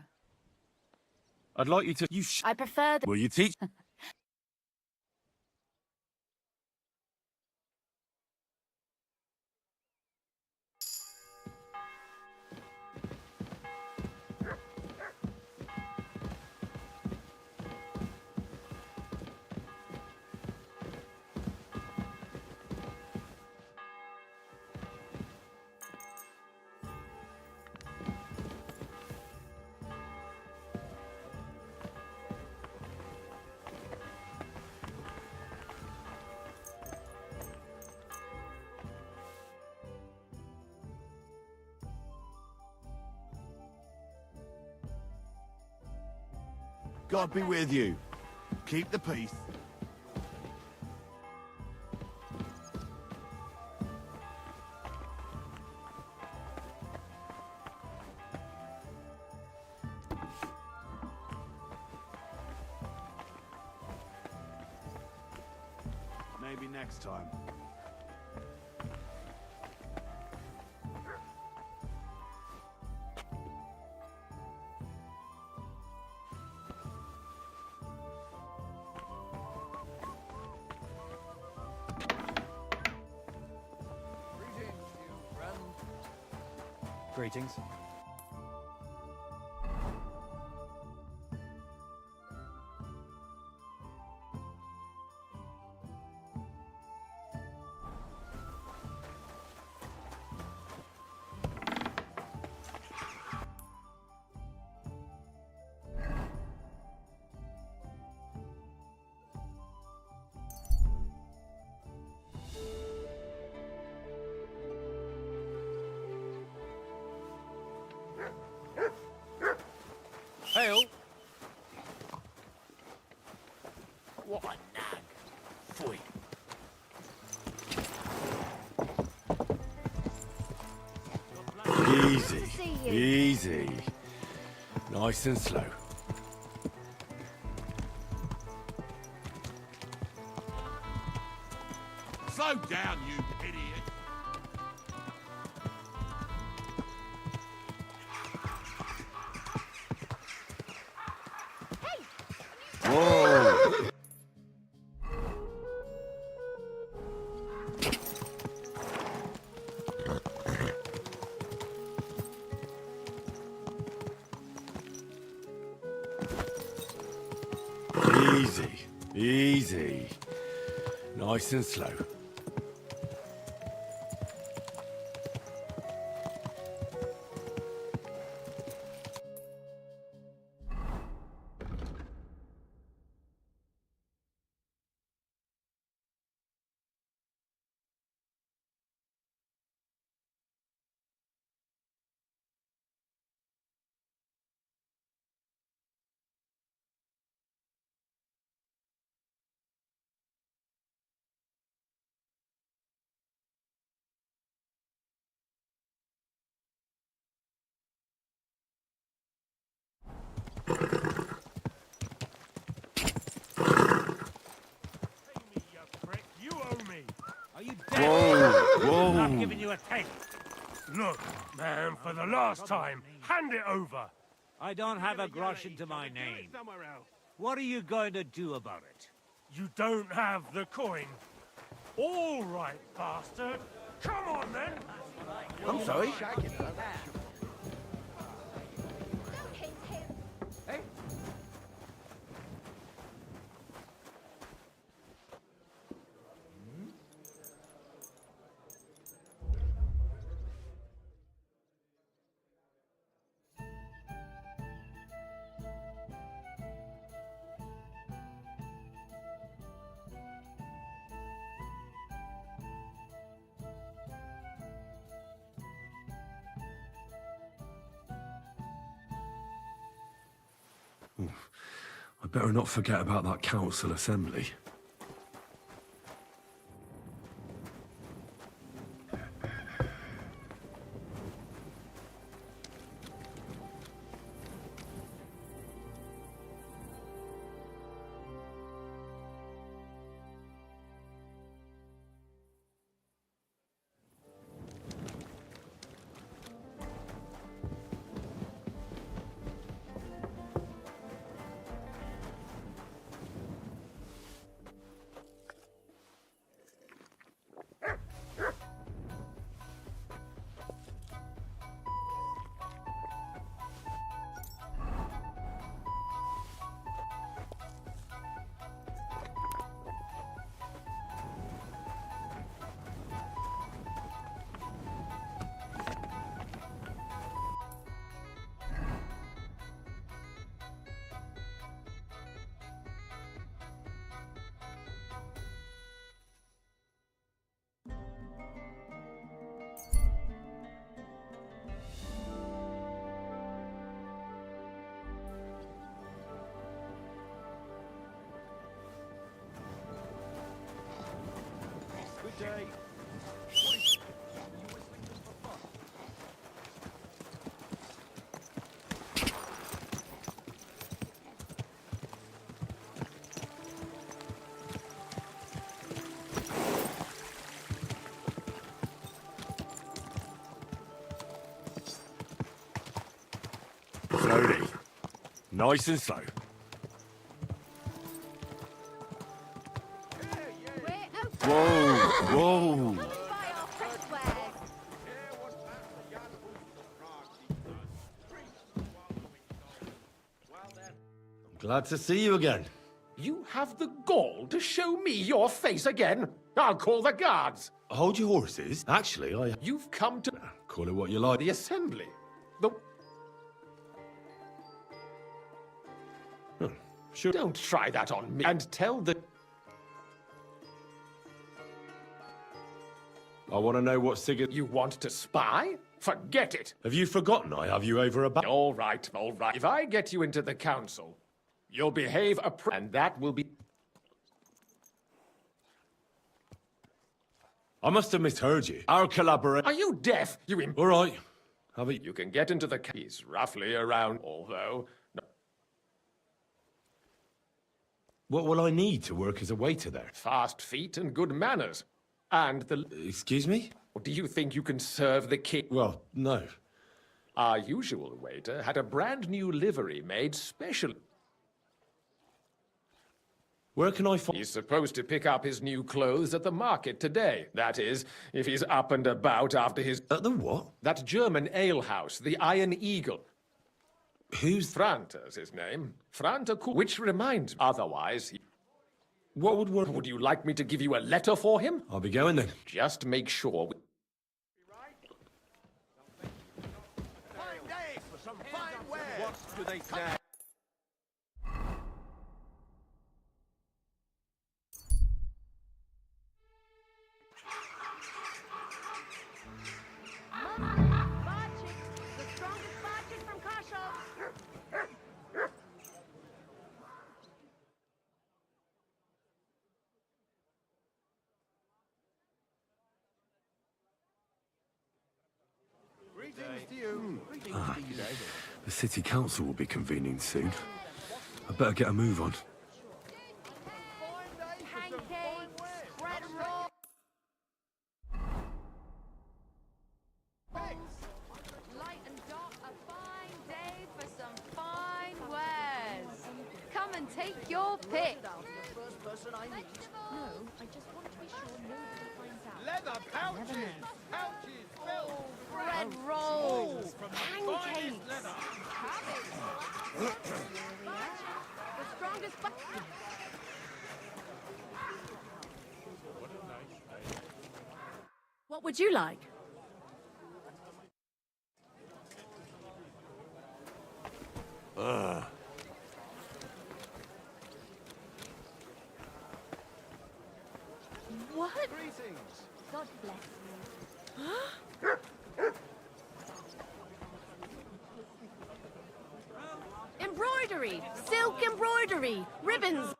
I'd like you to... I prefer the... Will you teach? God be with you. Keep the peace. Maybe next time. Greetings. Hail. What a nag. Phoy. Easy. Easy. Nice and slow. Slow down, you idiot! Whoa! Easy, easy. Nice and slow. You owe me. Are you dead? Whoa, I'm not whoa. giving you a taste. Look, man, for the last time, hand it over. I don't have a grosh into my name. What are you going to do about it? You don't have the coin. All right, bastard. Come on, then. I'm sorry? Hey. I better not forget about that council assembly. Good day. Slowly. Nice and slow. Whoa, whoa. Glad to see you again. You have the gall to show me your face again? I'll call the guards. Hold your horses. Actually, You've come to... Call it what you like. The assembly. The... Sure. Don't try that on me. And tell the... I want to know what Sigurd... You want to spy? Forget it. Have you forgotten I have you over a back? All right, all right. If I get you into the council, you'll behave and that will be... I must have misheard you. Our collaboration... Are you deaf, you All right. Have it. You can get into the keys roughly around, although... No. What will I need to work as a waiter there? Fast feet and good manners. And the... Excuse me? Do you think you can serve the king? Well, no. Our usual waiter had a brand new livery made special. Where can I find... He's supposed to pick up his new clothes at the market today. That is, if he's up and about after his... At the what? That German alehouse, the Iron Eagle. Who's... Franta's his name. Franta, which reminds me. Otherwise, he... What would work? Would you like me to give you a letter for him? I'll be going then. Just make sure... Fine days for some fine wares. What do they say? The strongest barchick from Kasha. Greetings to you. The city council will be convening soon. I better get a move on. Pancakes, bread roll. Light and dark, a fine day for some fine wares. Come and take your pick. The first person I meet. No, I just want to be sure nobody finds out. Leather pouches! Pouches filled! Bread rolls, from the pancakes, finest leather. The strongest barchick. What would you like? What? Greetings! God bless Embroidery! Silk embroidery! Ribbons!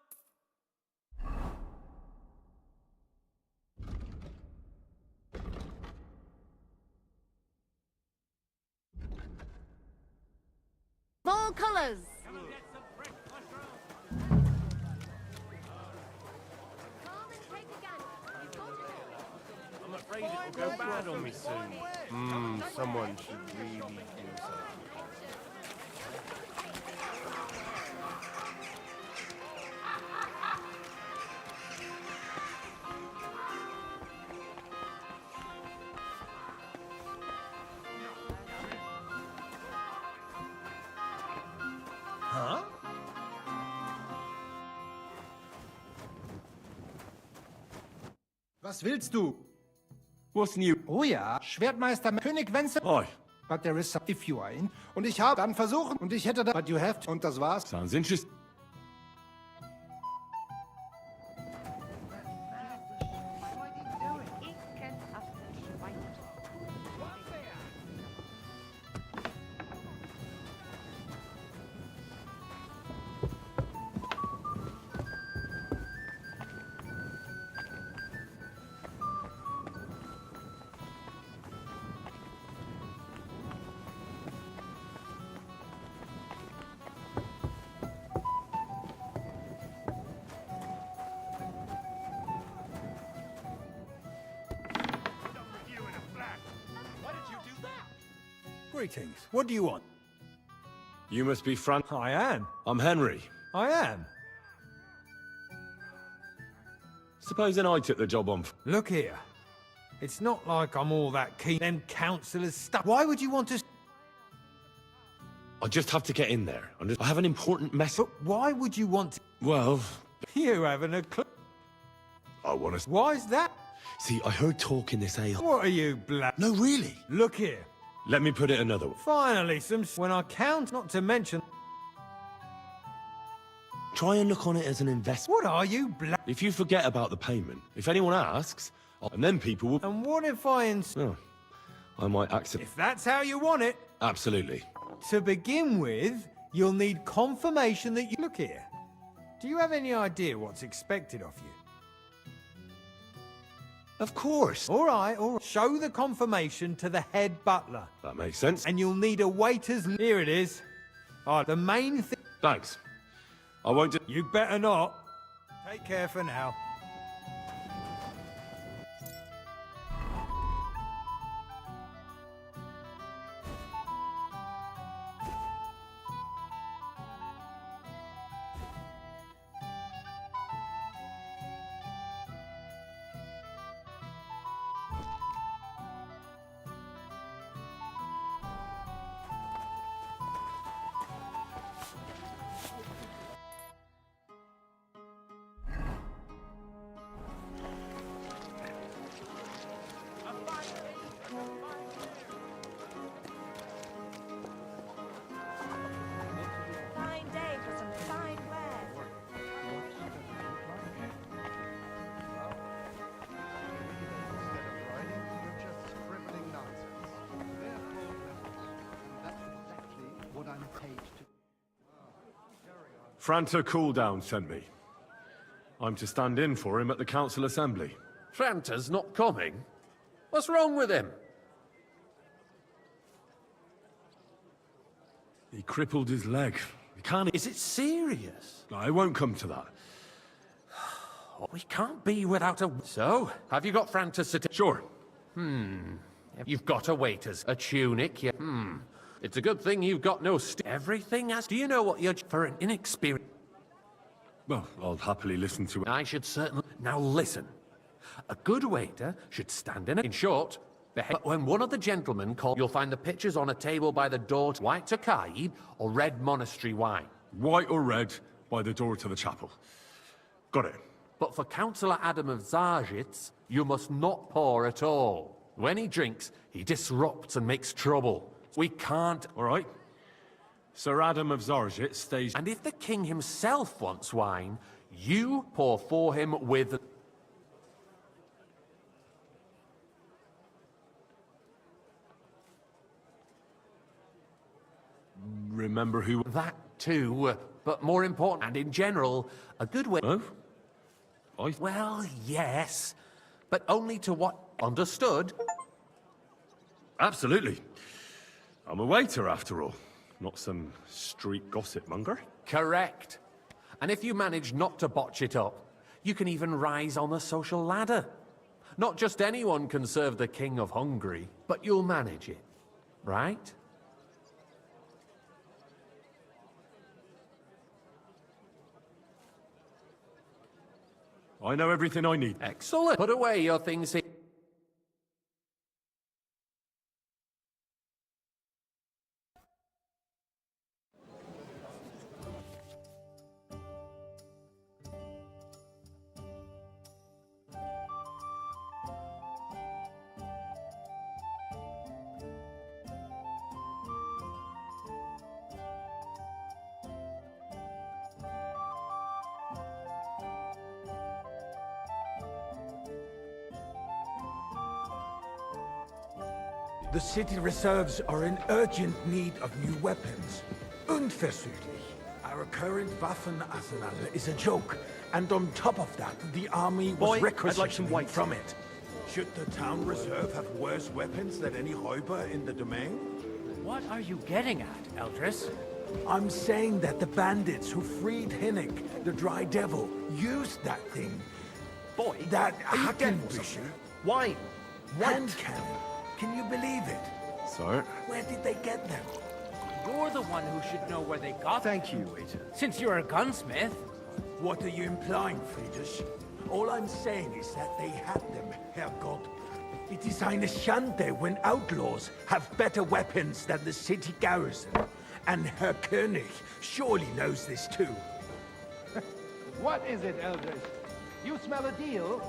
Of all colours! I'm afraid it will go bad on me soon. Someone should really do something. Huh? Was willst du? What's new? Oh ja, Schwertmeister König Wenzel. Hi. But there is some if you are in. Und ich habe dann versuchen und ich hätte da. But you have to. Und das war's. Sounds interesting. Greetings. What do you want? You must be Fran... I am. I'm Henry. I am. Supposing I took the job on... Look here. It's not like I'm all that keen. Them councillors stuff. Why would you want to... I just have to get in there. I have an important message. But why would you want to... Well... You haven't a clue. I want to... Why's that? See, I heard talk in this ale. What are you, black? No, really. Look here. Let me put it another way. Finally, when I count, not to mention... Try and look on it as an investment. What are you, black? If you forget about the payment, if anyone asks, and then people will... And what if I Oh, I might accept... If that's how you want it. Absolutely. To begin with, you'll need confirmation that you... Look here. Do you have any idea what's expected of you? Of course. All right, all right. Show the confirmation to the head butler. That makes sense. And you'll need a waiter's... Here it is. Oh, the main thing... Thanks. I won't do... You better not. Take care for now. Franta Cooldown sent me. I'm to stand in for him at the council assembly. Franta's not coming? What's wrong with him? He crippled his leg. He can't... Is it serious? I won't come to that. We can't be without a... So, have you got Franta's certificate? Sure. You've got a waiter's, a tunic, yeah. It's a good thing you've got no everything has... Do you know what you're... For an inexperienced... Well, I'll happily listen to it. I should certainly... Now listen. A good waiter should stand in short, but when one of the gentlemen calls, you'll find the pitchers on a table by the door to white Tokaid or red monastery wine. White or red by the door to the chapel. Got it. But for Councillor Adam of Zarjitz, you must not pour at all. When he drinks, he disrupts and makes trouble. We can't... All right. Sir Adam of Zarjitz stays... And if the king himself wants wine, you pour for him with... Remember who... That too, but more important, and in general, a good way... Oh? Well, yes, but only to what... Understood? Absolutely. I'm a waiter, after all. Not some street gossip monger. Correct. And if you manage not to botch it up, you can even rise on the social ladder. Not just anyone can serve the King of Hungary, but you'll manage it, right? I know everything I need. Excellent. Put away your things here. The city reserves are in urgent need of new weapons. Unverzüglich. Our current Waffenarsenal is a joke, and on top of that, the army was requisitioning from it. Should the town reserve have worse weapons than any Räuber in the domain? What are you getting at, Eldris? I'm saying that the bandits who freed Hinnick, the Dry Devil, used that thing. Boy, that are you Hackenbücher. Why? Hand cannon. Can you believe it? Sir? Where did they get them? You're the one who should know where they got them. Thank you, waiter. Since you're a gunsmith. What are you implying, Friedrich? All I'm saying is that they had them, Herrgott. It is eine Schande when outlaws have better weapons than the city garrison. And Herr König surely knows this too. What is it, Eldris? You smell a deal?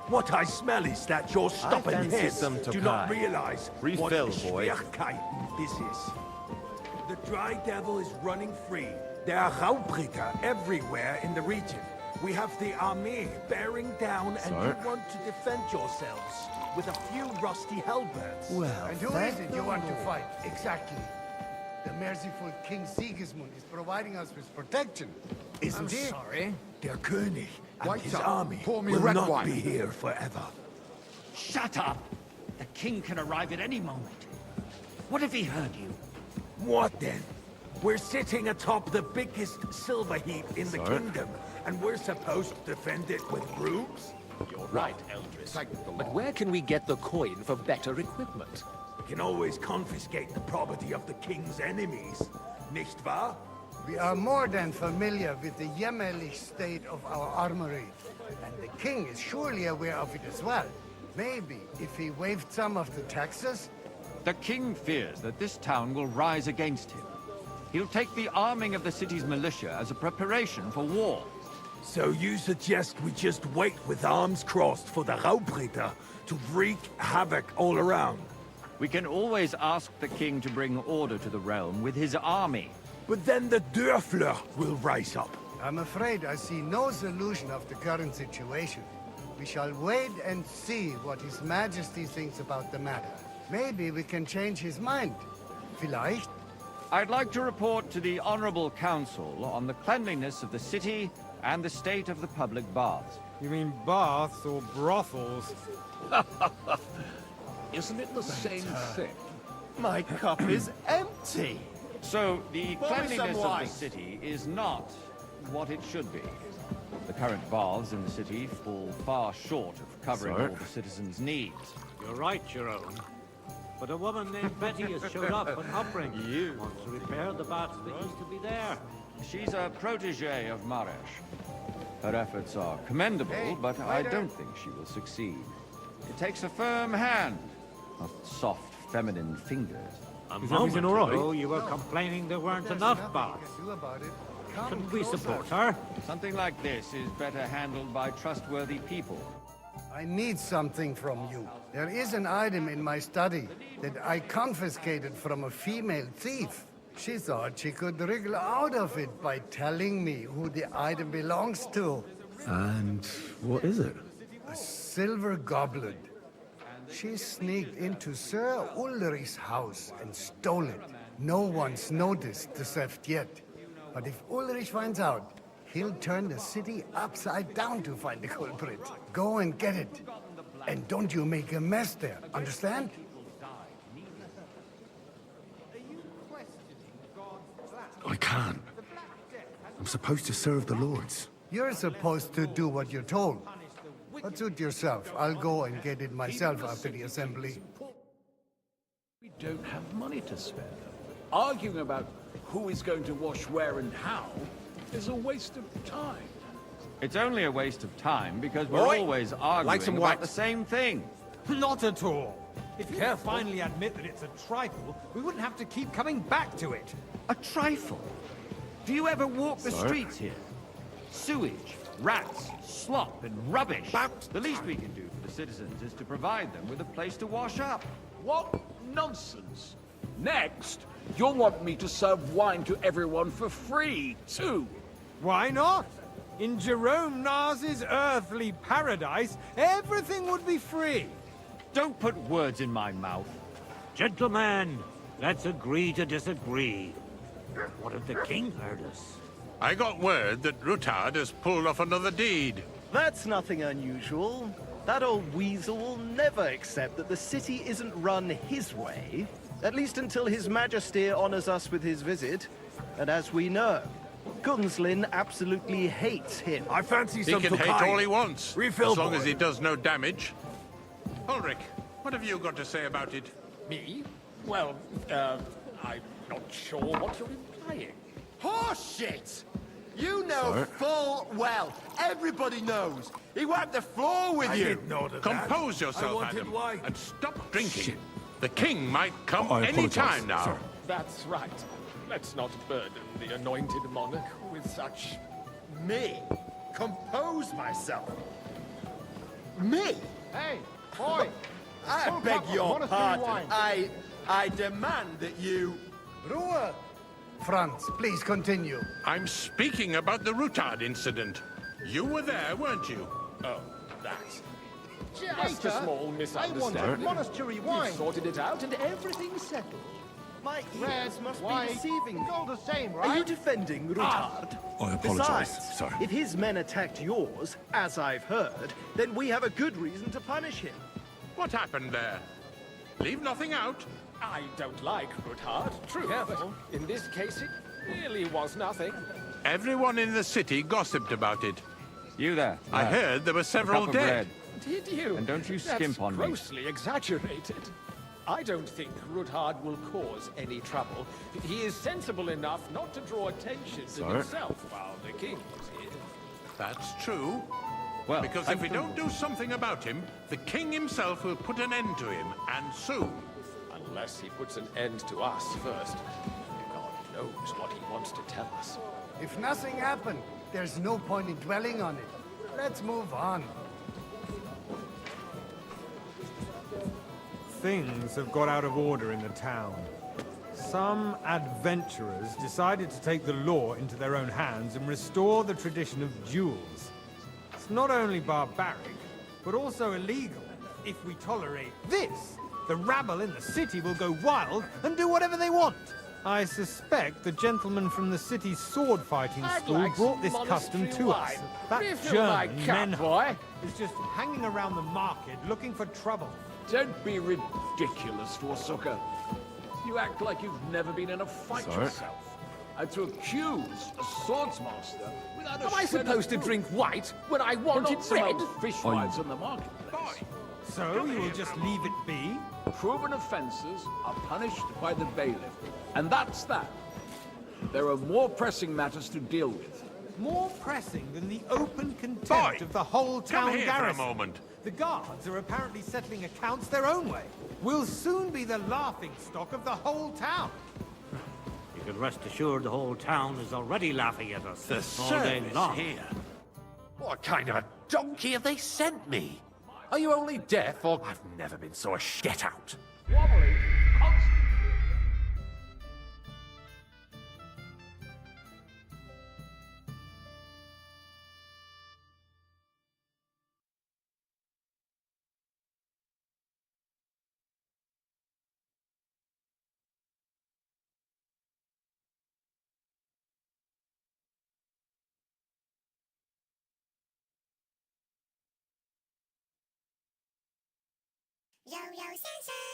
What I smell is that your stubborn heads do not Tokai. realize what Schwierigkeiten this is. The Dry Devil is running free. There are Raubritter everywhere in the region. We have the army bearing down, and you want to defend yourselves with a few rusty halberds. Well, and who is it you want to fight? Exactly. The merciful King Sigismund is providing us with protection, isn't he? Sorry. Der König and White his Sun, army pour me will red not wine. be here forever. Shut up! The king can arrive at any moment. What if he heard you? What then? We're sitting atop the biggest silver heap in the kingdom, and we're supposed to defend it with brooms? You're right, Eldris. But where can we get the coin for better equipment? We can always confiscate the property of the king's enemies, nicht wahr? We are more than familiar with the jämmerlich state of our armory, and the king is surely aware of it as well. Maybe if he waived some of the taxes? The king fears that this town will rise against him. He'll take the arming of the city's militia as a preparation for war. So you suggest we just wait with arms crossed for the Raubritter to wreak havoc all around? We can always ask the king to bring order to the realm with his army. But then the Dörfler will rise up. I'm afraid I see no solution of the current situation. We shall wait and see what His Majesty thinks about the matter. Maybe we can change his mind. Vielleicht? I'd like to report to the Honorable Council on the cleanliness of the city and the state of the public baths. You mean baths or brothels? Isn't it the same thing? My cup is empty. So the Pour me some cleanliness of wine. the city is not what it should be. The current baths in the city fall far short of covering all the citizens' needs. You're right, Jerome. But a woman named Betty has showed up on Uppring. Wants to repair the baths that used to be there. She's a protege of Maresh. Her efforts are commendable, but I don't think she will succeed. It takes a firm hand, not soft, feminine fingers. A moment ago, you were complaining there weren't enough baths. Do about it. Shouldn't we support her? Something like this is better handled by trustworthy people. I need something from you. There is an item in my study that I confiscated from a female thief. She thought she could wriggle out of it by telling me who the item belongs to. And what is it? A silver goblet. She sneaked into Sir Ulrich's house and stole it. No one's noticed the theft yet. But if Ulrich finds out, he'll turn the city upside down to find the culprit. Go and get it. And don't you make a mess there, understand? I can't. I'm supposed to serve the lords. You're supposed to do what you're told. But suit yourself. I'll go and get it myself after the assembly. We don't have money to spare. Arguing about who is going to wash where and how is a waste of time. It's only a waste of time because we're always arguing about the same thing. Not at all. If you finally admit that it's a trifle, we wouldn't have to keep coming back to it. A trifle? Do you ever walk the streets here? Sewage, rats, slop, and rubbish. The least we can do for the citizens is to provide them with a place to wash up. What nonsense! Next, you'll want me to serve wine to everyone for free, too. Why not? In Jerome Nas's earthly paradise, everything would be free. Don't put words in my mouth. Gentlemen, let's agree to disagree. What if the king heard us? I got word that Rutard has pulled off another deed. That's nothing unusual. That old weasel will never accept that the city isn't run his way, at least until His Majesty honors us with his visit. And as we know, Gunslin absolutely hates him. I fancy He some can hate all he wants, Refill, as long boy. as he does no damage. Ulrich, what have you got to say about it? Me? Well, I'm not sure what you're implying. Horseshit! You know full well, everybody knows. He wiped the floor with I you. didn't know that. Compose I yourself, wanted Adam, wine. and stop drinking. The king might come I any apologise, time now. sir. That's right. Let's not burden the anointed monarch with such... Me? Compose myself? Me? Hey, boy! I Hold beg up, your monastery pardon. wine. I demand that you... Ruhe! Franz, please continue. I'm speaking about the Rutard incident. You were there, weren't you? Oh, that. Just a small misunderstanding. I wanted monastery wine. You've sorted it out and everything's settled. My Red, ears must white, be deceiving me. it's all the same, right? Are you defending Rutard? I apologise, Besides, sir. if his men attacked yours, as I've heard, then we have a good reason to punish him. What happened there? Leave nothing out? I don't like Ruthard, true. Careful. In this case, it really was nothing. Everyone in the city gossiped about it. You there. I heard there were several dead. Did you? And don't you skimp on me. That's grossly exaggerated. I don't think Ruthard will cause any trouble. He is sensible enough not to draw attention to himself while the king is here. That's true. Well, because if we don't do something about him, the king himself will put an end to him, and soon. Unless he puts an end to us first. God knows what he wants to tell us. If nothing happened, there's no point in dwelling on it. Let's move on. Things have got out of order in the town. Some adventurers decided to take the law into their own hands and restore the tradition of duels. It's not only barbaric, but also illegal. If we tolerate this, the rabble in the city will go wild and do whatever they want. I suspect the gentleman from the city's sword-fighting school brought this custom to us. That German Menhard is just hanging around the market looking for trouble. Don't be ridiculous, Forsucker. You act like you've never been in a fight yourself. And to accuse a swordsmaster without a Am I supposed to drink white when I wanted red? Fishwives on the market. So you will just leave it be? Proven offences are punished by the bailiff. And that's that. There are more pressing matters to deal with. More pressing than the open contempt of the whole town Come here garrison. for a moment. The guards are apparently settling accounts their own way. We'll soon be the laughingstock of the whole town. You can rest assured the whole town is already laughing at us The all day service long. here. What kind of a donkey have they sent me? Are you only deaf, or I've never been so get out? Wobbly, constantly.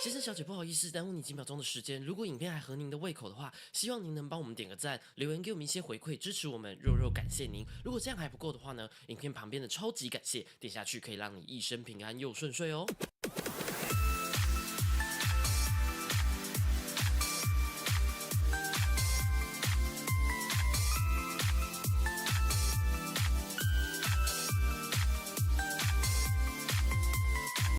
先生小姐，不好意思耽误你几秒钟的时间。如果影片还合您的胃口的话，希望您能帮我们点个赞，留言给我们一些回馈，支持我们，肉肉感谢您。如果这样还不够的话呢，影片旁边的超级感谢点下去可以让你一生平安又顺遂哦。